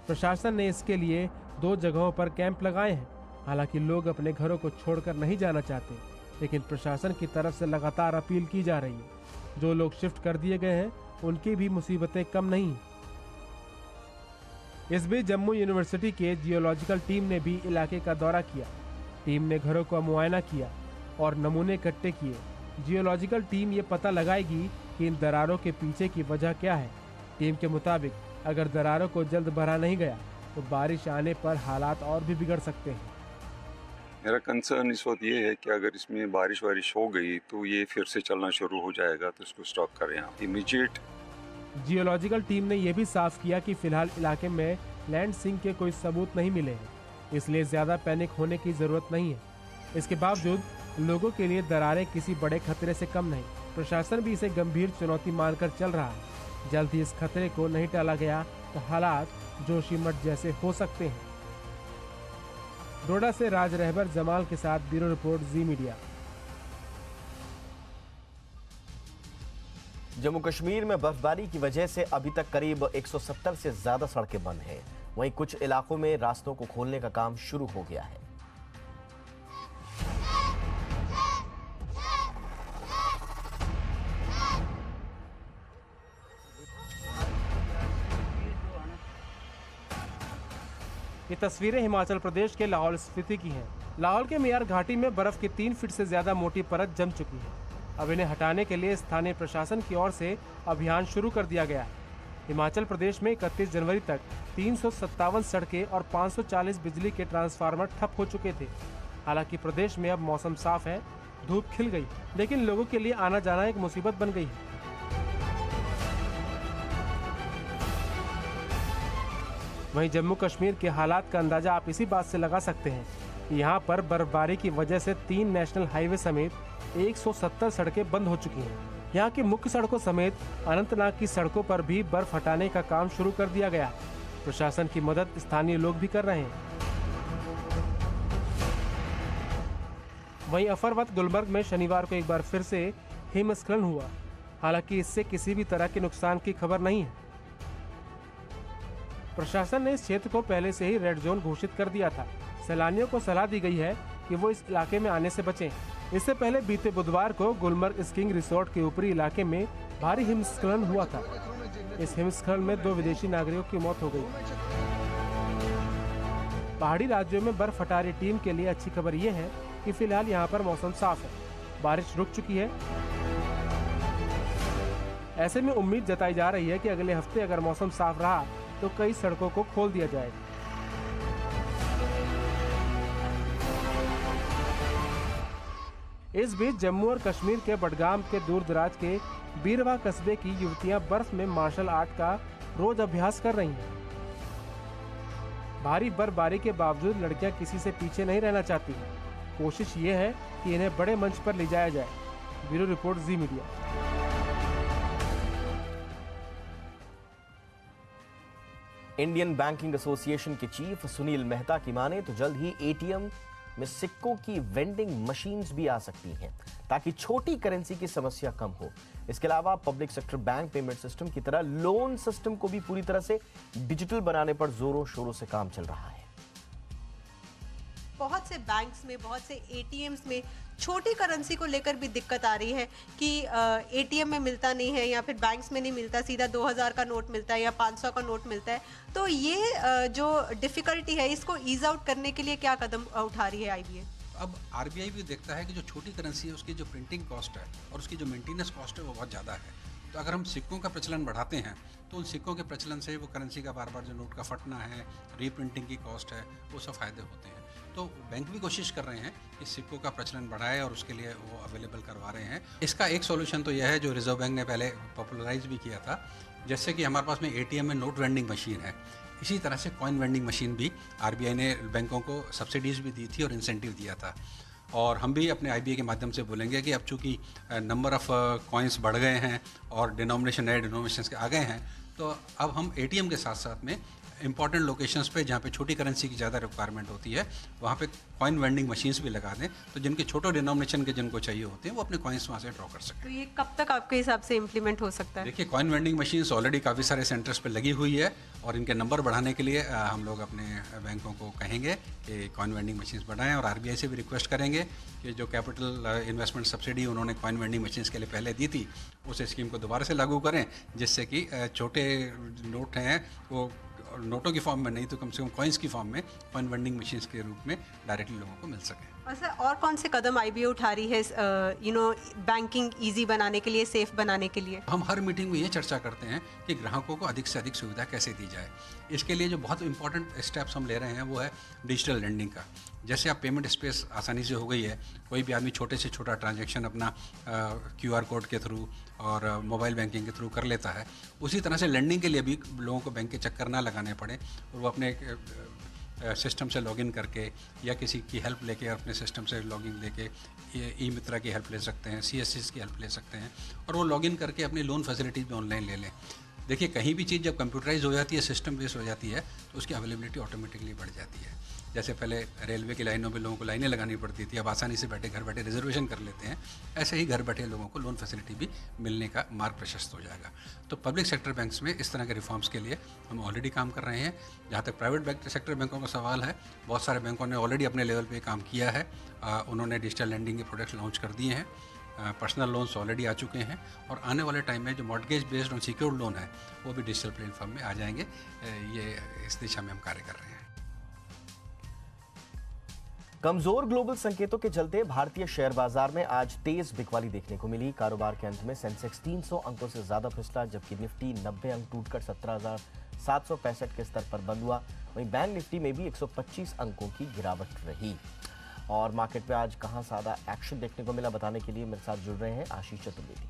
प्रशासन ने इसके लिए 2 जगहों पर कैंप लगाए हैं। हालांकि लोग अपने घरों को छोड़कर नहीं जाना चाहते, लेकिन प्रशासन की तरफ से लगातार अपील की जा रही है। जो लोग शिफ्ट कर दिए गए हैं उनकी भी मुसीबतें कम नहीं। इस बीच जम्मू यूनिवर्सिटी के जियोलॉजिकल टीम ने भी इलाके का दौरा किया। टीम ने घरों का मुआयना किया और नमूने इकट्ठे किए। जियोलॉजिकल टीम ये पता लगाएगी कि इन दरारों के पीछे की वजह क्या है। टीम के मुताबिक अगर दरारों को जल्द भरा नहीं गया तो बारिश आने पर हालात और भी बिगड़ सकते हैं। मेरा कंसर्न इस वक्त ये है कि अगर इसमें बारिश हो गई तो ये फिर से चलना शुरू हो जाएगा, तो इसको स्टॉप करें आप इमीडिएट। जियोलॉजिकल टीम ने यह भी साफ किया कि फिलहाल इलाके में लैंड सिंक के कोई सबूत नहीं मिले हैं, इसलिए ज्यादा पैनिक होने की जरूरत नहीं है। इसके बावजूद लोगों के लिए दरारें किसी बड़े खतरे से कम नहीं। प्रशासन भी इसे गंभीर चुनौती मानकर चल रहा है। जल्द ही इस खतरे को नहीं टाला गया तो हालात जोशीमठ जैसे हो सकते हैं। डोडा से राज रहबर जमाल के साथ ब्यूरो रिपोर्ट, जी मीडिया। जम्मू कश्मीर में बर्फबारी की वजह से अभी तक करीब 170 से ज्यादा सड़कें बंद हैं। वहीं कुछ इलाकों में रास्तों को खोलने का काम शुरू हो गया है। ये तस्वीरें हिमाचल प्रदेश के लाहौल स्पीति की हैं। लाहौल के मियार घाटी में बर्फ की 3 फीट से ज्यादा मोटी परत जम चुकी है। अब इन्हें हटाने के लिए स्थानीय प्रशासन की ओर से अभियान शुरू कर दिया गया है। हिमाचल प्रदेश में 31 जनवरी तक 357 सड़कें और 540 बिजली के ट्रांसफार्मर ठप हो चुके थे। हालांकि प्रदेश में अब मौसम साफ है, धूप खिल गई, लेकिन लोगों के लिए आना जाना एक मुसीबत बन गई है। वहीं जम्मू कश्मीर के हालात का अंदाजा आप इसी बात से लगा सकते हैं कि यहाँ पर बर्फबारी की वजह से 3 नेशनल हाईवे समेत 170 सड़कें बंद हो चुकी हैं। यहाँ की मुख्य सड़कों समेत अनंतनाग की सड़कों पर भी बर्फ हटाने का काम शुरू कर दिया गया। प्रशासन की मदद स्थानीय लोग भी कर रहे हैं। वहीं अफरवत गुलमर्ग में शनिवार को एक बार फिर से हिमस्खलन हुआ। हालांकि इससे किसी भी तरह के नुकसान की खबर नहीं है। प्रशासन ने इस क्षेत्र को पहले से ही रेड जोन घोषित कर दिया था। सैलानियों को सलाह दी गई है कि वो इस इलाके में आने से बचें। इससे पहले बीते बुधवार को गुलमर्ग स्कीइंग रिसोर्ट के ऊपरी इलाके में भारी हिमस्खलन हुआ था। इस हिमस्खलन में 2 विदेशी नागरिकों की मौत हो गई। पहाड़ी राज्यों में बर्फ हटा रही टीम के लिए अच्छी खबर ये है कि फिलहाल यहाँ पर मौसम साफ है, बारिश रुक चुकी है। ऐसे में उम्मीद जताई जा रही है कि अगले हफ्ते अगर मौसम साफ रहा तो कई सड़कों को खोल दिया जाएगा। इस बीच जम्मू और कश्मीर के बडगाम के दूर दराज के बीरवा कस्बे की युवतियां बर्फ में मार्शल आर्ट का रोज अभ्यास कर रही हैं। भारी बर्फबारी के बावजूद लड़कियां किसी से पीछे नहीं रहना चाहती। कोशिश ये है कि इन्हें बड़े मंच पर ले जाया जाए। ब्यूरो रिपोर्ट, जी मीडिया। इंडियन बैंकिंग एसोसिएशन के चीफ सुनील मेहता की माने तो जल्द ही एटीएम में सिक्कों की वेंडिंग मशीन्स भी आ सकती हैं ताकि छोटी करेंसी की समस्या कम हो। इसके अलावा public sector bank payment system की तरह लोन सिस्टम को भी पूरी तरह से डिजिटल बनाने पर जोरों शोरों से काम चल रहा है। बहुत से बैंक्स में, बहुत से एटीएम्स में छोटी करेंसी को लेकर भी दिक्कत आ रही है कि एटीएम में मिलता नहीं है या फिर बैंक्स में नहीं मिलता, सीधा 2000 का नोट मिलता है या 500 का नोट मिलता है। तो ये जो डिफ़िकल्टी है इसको ईज आउट करने के लिए क्या कदम उठा रही है आईबीए? अब आरबीआई भी देखता है कि जो छोटी करेंसी है उसकी जो प्रिंटिंग कॉस्ट है और उसकी जो मेंटेनेंस कॉस्ट है वो बहुत ज़्यादा है। तो अगर हम सिक्कों का प्रचलन बढ़ाते हैं तो उन सिक्कों के प्रचलन से वो करेंसी का बार बार जो नोट का फटना है, रीप्रिंटिंग की कॉस्ट है, वो सब फ़ायदे होते हैं। तो बैंक भी कोशिश कर रहे हैं कि सिक्कों का प्रचलन बढ़ाए और उसके लिए वो अवेलेबल करवा रहे हैं। इसका एक सॉल्यूशन तो यह है जो रिजर्व बैंक ने पहले पॉपुलराइज भी किया था, जैसे कि हमारे पास में एटीएम में नोट वेंडिंग मशीन है, इसी तरह से कॉइन वेंडिंग मशीन भी आरबीआई ने बैंकों को सब्सिडीज़ भी दी थी और इंसेंटिव दिया था। और हम भी अपने आईबीए के माध्यम से बोलेंगे कि अब चूँकि नंबर ऑफ़ कॉइन्स बढ़ गए हैं और डिनोमिनेशन नए डिनोमिनेशन आ गए हैं, तो अब हम एटीएम के साथ साथ में इंपॉर्टेंट लोकेशंस पे जहाँ पे छोटी करेंसी की ज़्यादा रिक्वायरमेंट होती है वहाँ पे कॉइन वेंडिंग मशीन्स भी लगा दें, तो जिनके छोटे डिनोमिनेशन के जिनको चाहिए होते हैं वो अपने कॉइन्स वहाँ से ड्रॉ कर सकें। तो ये कब तक आपके हिसाब से इम्प्लीमेंट हो सकता है? देखिए, कॉइन वेंडिंग मशीन्स ऑलरेडी काफ़ी सारे सेंटर्स पे लगी हुई है और इनके नंबर बढ़ाने के लिए हम लोग अपने बैंकों को कहेंगे कि कॉइन वेंडिंग मशीन्स बढ़ाएं और आरबीआई से भी रिक्वेस्ट करेंगे कि जो कैपिटल इन्वेस्टमेंट सब्सिडी उन्होंने कॉइन वेंडिंग मशीन्स के लिए पहले दी थी उस स्कीम को दोबारा से लागू करें, जिससे कि छोटे नोट हैं वो नोटों की फॉर्म में नहीं तो कम से कम कॉइन्स की फॉर्म में कॉइन वेंडिंग मशीन्स के रूप में डायरेक्टली लोगों को मिल सके। और सर, और कौन से कदम आईबीए उठा रही है बैंकिंग इजी बनाने के लिए, सेफ बनाने के लिए? हम हर मीटिंग में ये चर्चा करते हैं कि ग्राहकों को अधिक से अधिक सुविधा कैसे दी जाए। इसके लिए जो बहुत इंपॉर्टेंट स्टेप्स हम ले रहे हैं वो है डिजिटल लेंडिंग का। जैसे आप पेमेंट स्पेस आसानी से हो गई है, कोई भी आदमी छोटे से छोटा ट्रांजैक्शन अपना QR कोड के थ्रू और मोबाइल बैंकिंग के थ्रू कर लेता है, उसी तरह से लेंडिंग के लिए भी लोगों को बैंक के चक्कर ना लगाने पड़े और वो अपने सिस्टम से लॉगिन करके या किसी की हेल्प लेके अपने सिस्टम से लॉगिन लेके ई मित्रा की हेल्प ले सकते हैं, CSCs की हेल्प ले सकते हैं और वो लॉगिन करके अपनी लोन फैसिलिटीज़ भी ऑनलाइन ले लें। देखिए, कहीं भी चीज़ जब कंप्यूटराइज हो जाती है, सिस्टम बेस्ड हो जाती है, तो उसकी अवेलेबिलिटी ऑटोमेटिकली बढ़ जाती है। जैसे पहले रेलवे की लाइनों में लोगों को लाइनें लगानी पड़ती थी, अब आसानी से घर बैठे रिजर्वेशन कर लेते हैं। ऐसे ही घर बैठे लोगों को लोन फैसिलिटी भी मिलने का मार्ग प्रशस्त हो जाएगा। तो पब्लिक सेक्टर बैंक्स में इस तरह के रिफॉर्म्स के लिए हम ऑलरेडी काम कर रहे हैं। जहाँ तक प्राइवेट सेक्टर बैंकों का सवाल है, बहुत सारे बैंकों ने ऑलरेडी अपने लेवल पे काम किया है। उन्होंने डिजिटल लेंडिंग के प्रोडक्ट्स लॉन्च कर दिए हैं, पर्सनल लोन्स ऑलरेडी आ चुके हैं और आने वाले टाइम में जो mortgage based on secured loan है वो भी डिजिटल प्लेटफॉर्म में आ जाएंगे। ये इस दिशा में हम कार्य कर रहे हैं। कमजोर ग्लोबल संकेतों के चलते भारतीय शेयर बाजार में आज तेज बिकवाली देखने को मिली। कारोबार के अंत में सेंसेक्स 300 अंकों से ज्यादा फिसला, जबकि निफ्टी 90 अंक टूटकर 17,765 के स्तर पर बंद हुआ। वहीं बैंक निफ्टी में भी 125 अंकों की गिरावट रही। और मार्केट में आज कहां ज्यादा एक्शन देखने को मिला, बताने के लिए मेरे साथ जुड़ रहे हैं आशीष चतुर्वेदी।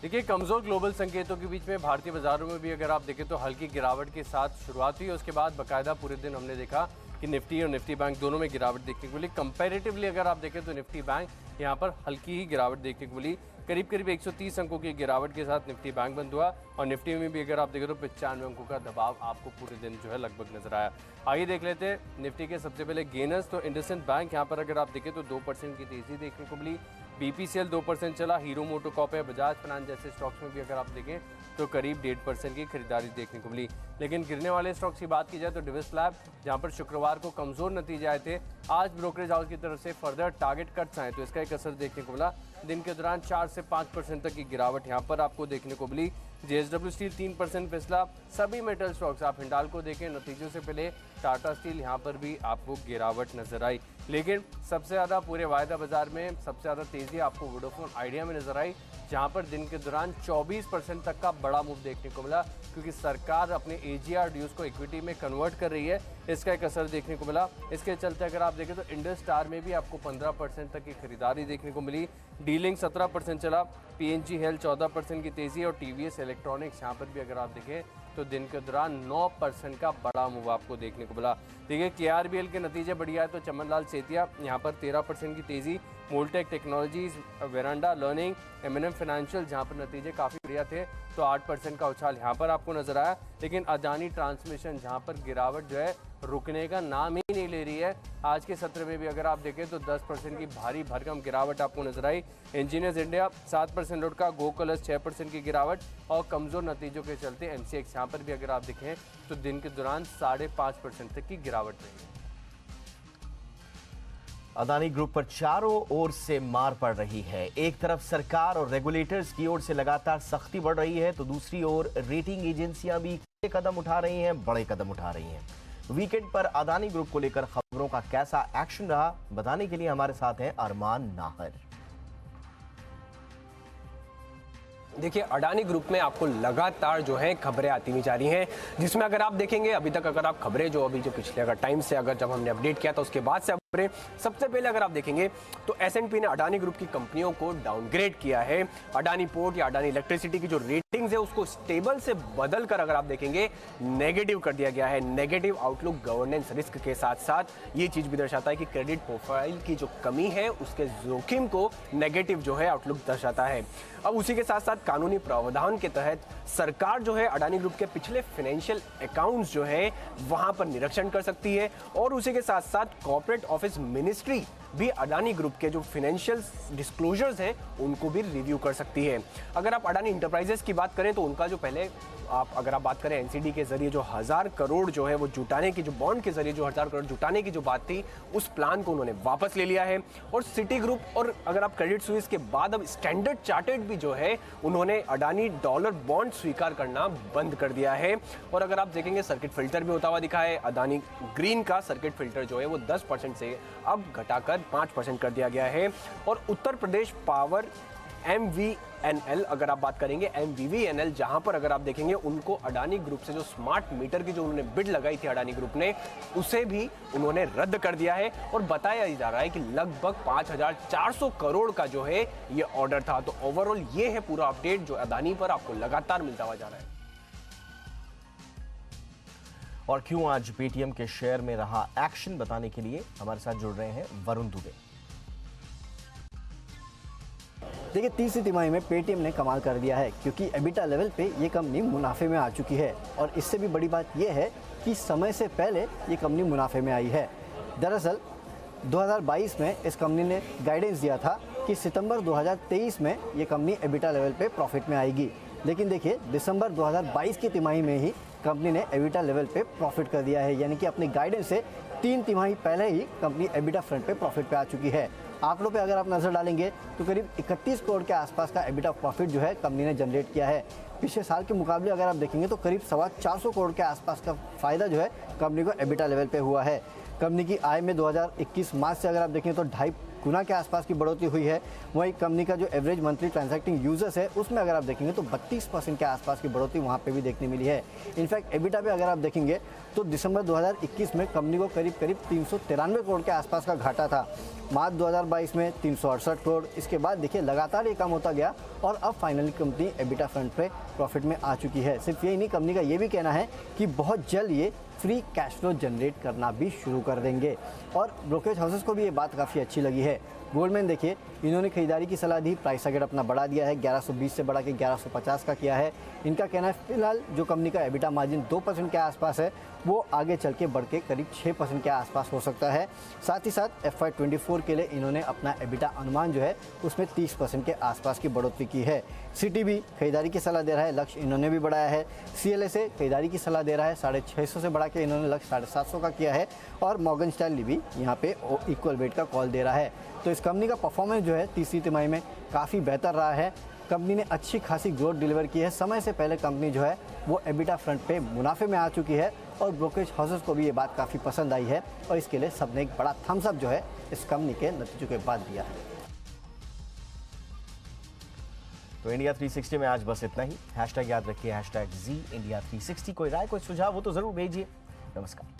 देखिए, कमजोर ग्लोबल संकेतों के बीच में भारतीय बाजारों में भी अगर आप देखें तो हल्की गिरावट के साथ शुरुआत हुई। उसके बाद बाकायदा पूरे दिन हमने देखा कि निफ्टी और निफ्टी बैंक दोनों में गिरावट देखने को मिली। कंपैरेटिवली अगर आप देखें तो निफ्टी बैंक यहाँ पर हल्की ही गिरावट देखने को मिली। करीब 130 अंकों की गिरावट के साथ निफ्टी बैंक बंद हुआ और निफ्टी में भी अगर आप देखें तो 95 अंकों का दबाव आपको पूरे दिन जो है लगभग नजर आया। आइए देख लेते हैं निफ्टी के सबसे पहले गेनर्स। तो इंडसइंड बैंक यहाँ पर अगर आप देखें तो 2% की तेजी देखने को मिली। BPCL 2% चला। हीरो मोटोकॉप है, बजाज फाइनेंस जैसे स्टॉक्स में भी अगर आप देखें तो करीब 1.5% की खरीदारी देखने को मिली। लेकिन गिरने वाले स्टॉक्स की बात की जाए तो डिविस लैब, जहां पर शुक्रवार को कमजोर नतीजे आए थे, आज ब्रोकरेज हाउस की तरफ से फर्दर टारगेट कट्स आए तो इसका एक असर देखने को मिला। दिन के दौरान 4 से 5% तक की गिरावट यहां पर आपको देखने को मिली। JSW steel 3% फिसला। सभी मेटल स्टॉक्स, आप हिंडाल्को देखें, नतीजों से पहले टाटा स्टील यहां पर भी आपको गिरावट नजर आई। लेकिन सबसे ज़्यादा पूरे वायदा बाजार में सबसे ज़्यादा तेज़ी आपको वोडाफोन आइडिया में नजर आई, जहां पर दिन के दौरान 24% तक का बड़ा मूव देखने को मिला, क्योंकि सरकार अपने AGR ड्यूज को इक्विटी में कन्वर्ट कर रही है। इसका एक असर देखने को मिला। इसके चलते अगर आप देखें तो इंडस स्टार में भी आपको 15% तक की खरीदारी देखने को मिली। डीलिंग 17% चला। PNG हेल्थ 14% की तेज़ी और TVS इलेक्ट्रॉनिक्स यहाँ पर भी अगर आप देखें तो दिन के दौरान 9% का बड़ा मूव आपको देखने को मिला। देखिए, KRBL के नतीजे बढ़िया है तो चमन लाल सेतिया यहाँ पर 13% की तेज़ी, Moldtek technologies, veranda learning, M&M financial जहां पर नतीजे काफ़ी बढ़िया थे तो 8% का उछाल यहाँ पर आपको नजर आया। लेकिन अदानी ट्रांसमिशन जहां पर गिरावट जो है रुकने का नाम ही नहीं ले रही है। आज के सत्र में भी अगर आप देखें तो 10% की भारी भरकम गिरावट आपको नजर आई। इंजीनियर्स इंडिया 7% लुढ़का, गो कलर्स 6% की गिरावट और कमज़ोर नतीजों के चलते MCX यहाँ पर भी अगर आप देखें तो दिन के दौरान 5.5% तक की गिरावट रही। अदानी ग्रुप पर चारों ओर से मार पड़ रही है। एक तरफ सरकार और रेगुलेटर्स की ओर से लगातार सख्ती बढ़ रही है तो दूसरी ओर रेटिंग एजेंसियां भी कदम उठा रही हैं, बड़े कदम उठा रही हैं। वीकेंड पर अदानी ग्रुप को लेकर खबरों का कैसा एक्शन रहा, बताने के लिए हमारे साथ हैं अरमान नाहर। देखिए, अडानी ग्रुप में आपको लगातार जो है खबरें आती हुई जा रही हैं, जिसमें अगर आप देखेंगे अभी तक अगर आप खबरें जो पिछले अगर टाइम से अगर जब हमने अपडेट किया था उसके बाद से खबरें, सबसे पहले अगर आप देखेंगे तो S&P ने अडानी ग्रुप की कंपनियों को डाउनग्रेड किया है। अडानी पोर्ट या अडानी इलेक्ट्रिसिटी की जो रेटिंग्स है उसको स्टेबल से बदल कर अगर आप देखेंगे नेगेटिव कर दिया गया है। नेगेटिव आउटलुक गवर्नेंस रिस्क के साथ साथ ये चीज भी दर्शाता है कि क्रेडिट प्रोफाइल की जो कमी है उसके जोखिम को नेगेटिव जो है आउटलुक दर्शाता है। अब उसी के साथ साथ कानूनी प्रावधान के तहत सरकार जो है अडानी ग्रुप के पिछले फाइनेंशियल अकाउंट्स जो है वहां पर निरीक्षण कर सकती है और उसी के साथ साथ कॉर्पोरेट ऑफिस मिनिस्ट्री भी अडानी ग्रुप के जो फाइनेंशियल डिस्क्लोजर्स हैं उनको भी रिव्यू कर सकती है। अगर आप अडानी इंटरप्राइजेस की बात करें तो उनका जो पहले अगर आप बात करें एनसीडी के जरिए जो 1000 करोड़ जो है वो जुटाने की, जो बॉन्ड के जरिए जो 1000 करोड़ जुटाने की जो बात थी उस प्लान को उन्होंने वापस ले लिया है। और सिटी ग्रुप और अगर आप क्रेडिट स्विस के बाद अब स्टैंडर्ड चार्टर्ड भी जो है उन्होंने अडानी डॉलर बॉन्ड स्वीकार करना बंद कर दिया है। और अगर आप देखेंगे सर्किट फिल्टर भी होता हुआ दिखा है। अडानी ग्रीन का सर्किट फिल्टर जो है वो 10% से अब घटाकर 5% कर दिया गया है। और उत्तर प्रदेश पावर MVNL अगर आप बात करेंगे MVVNL जहां पर अगर आप देखेंगे उनको अडानी ग्रुप से जो स्मार्ट मीटर की जो उन्होंने बिड लगाई थी अडानी ग्रुप ने उसे भी उन्होंने रद्द कर दिया है। और बताया जा रहा है कि लगभग 5400 करोड़ का जो है ये ऑर्डर था। तो ओवरऑल ये है पूरा अपडेट जो अडानी पर आपको लगातार मिलता हुआ जा रहा है। और क्यों आज पेटीएम के शेयर में रहा एक्शन, बताने के लिए हमारे साथ जुड़ रहे हैं वरुण दुबे। देखिए, तीसरी तिमाही में पेटीएम ने कमाल कर दिया है क्योंकि एबिटा लेवल पे ये कंपनी मुनाफे में आ चुकी है। और इससे भी बड़ी बात ये है कि समय से पहले ये कंपनी मुनाफे में आई है। दरअसल 2022 में इस कंपनी ने गाइडेंस दिया था कि सितंबर 2023 में ये कंपनी एबिटा लेवल पे प्रॉफिट में आएगी। लेकिन देखिए, दिसंबर 2022 की तिमाही में ही कंपनी ने एबिटा लेवल पे प्रॉफिट कर दिया है, यानी कि अपनी गाइडेंस से 3 तिमाही पहले ही कंपनी एबिटा फ्रंट पे प्रॉफिट पे आ चुकी है। आंकड़ों पे अगर आप नजर डालेंगे तो करीब 31 करोड़ के आसपास का एबिटा प्रॉफिट जो है कंपनी ने जनरेट किया है। पिछले साल के मुकाबले अगर आप देखेंगे तो करीब 425 करोड़ के आसपास का फायदा जो है कंपनी को एबिटा लेवल पे हुआ है। कंपनी की आय में 2021 मार्च से अगर आप देखें तो 2.5 गुना के आसपास की बढ़ोतरी हुई है। वहीं कंपनी का जो एवरेज मंथली ट्रांजैक्टिंग यूजर्स है उसमें अगर आप देखेंगे तो 32% के आसपास की बढ़ोतरी वहां पे भी देखने मिली है। इनफैक्ट एबिटा पे अगर आप देखेंगे तो दिसंबर 2021 में कंपनी को करीब 393 करोड़ के आसपास का घाटा था। मार्च 2022 में 368 करोड़। इसके बाद देखिए लगातार ये कम होता गया और अब फाइनली कंपनी एबिटा फ्रंट पे प्रॉफिट में आ चुकी है। सिर्फ यही नहीं, कंपनी का ये भी कहना है कि बहुत जल्द ये फ्री कैश फ्लो जनरेट करना भी शुरू कर देंगे। और ब्रोकरेज हाउसेस को भी ये बात काफ़ी अच्छी लगी है। गोल्डमैन देखिए, इन्होंने खरीदारी की सलाह दी, प्राइस टारगेट अपना बढ़ा दिया है, 1120 से बढ़ा के 1150 का किया है। इनका कहना है फिलहाल जो कंपनी का एबिटा मार्जिन 2% के आसपास है वो आगे चल के बढ़ के करीब 6% के आसपास हो सकता है। साथ ही साथ FY24 के लिए इन्होंने अपना एबिटा अनुमान जो है उसमें 30% के आसपास की बढ़ोतरी की है। सिटी भी खरीदारी की सलाह दे रहा है, लक्ष्य इन्होंने भी बढ़ाया है। CLA से खरीदारी की सलाह दे रहा है, 650 से बढ़ा के इन्होंने लक्ष्य 750 का किया है। और मॉर्गन स्टैनली भी यहाँ पे इक्वल वेट का कॉल दे रहा है। तो इस कंपनी का परफॉर्मेंस जो है तीसरी तिमाही में काफ़ी बेहतर रहा है। कंपनी ने अच्छी खासी ग्रोथ डिलीवर की है। समय से पहले कंपनी जो है वो एबिटा फ्रंट पे मुनाफे में आ चुकी है और ब्रोकरेज हाउसेस को भी ये बात काफ़ी पसंद आई है और इसके लिए सबने एक बड़ा थम्स अप जो है इस कंपनी के नतीजों के बाद दिया है। तो इंडिया 360 में आज बस इतना ही। हैशटैग याद रखिए, #ZIndia360। कोई राय, कोई सुझाव हो तो जरूर भेजिए। नमस्कार।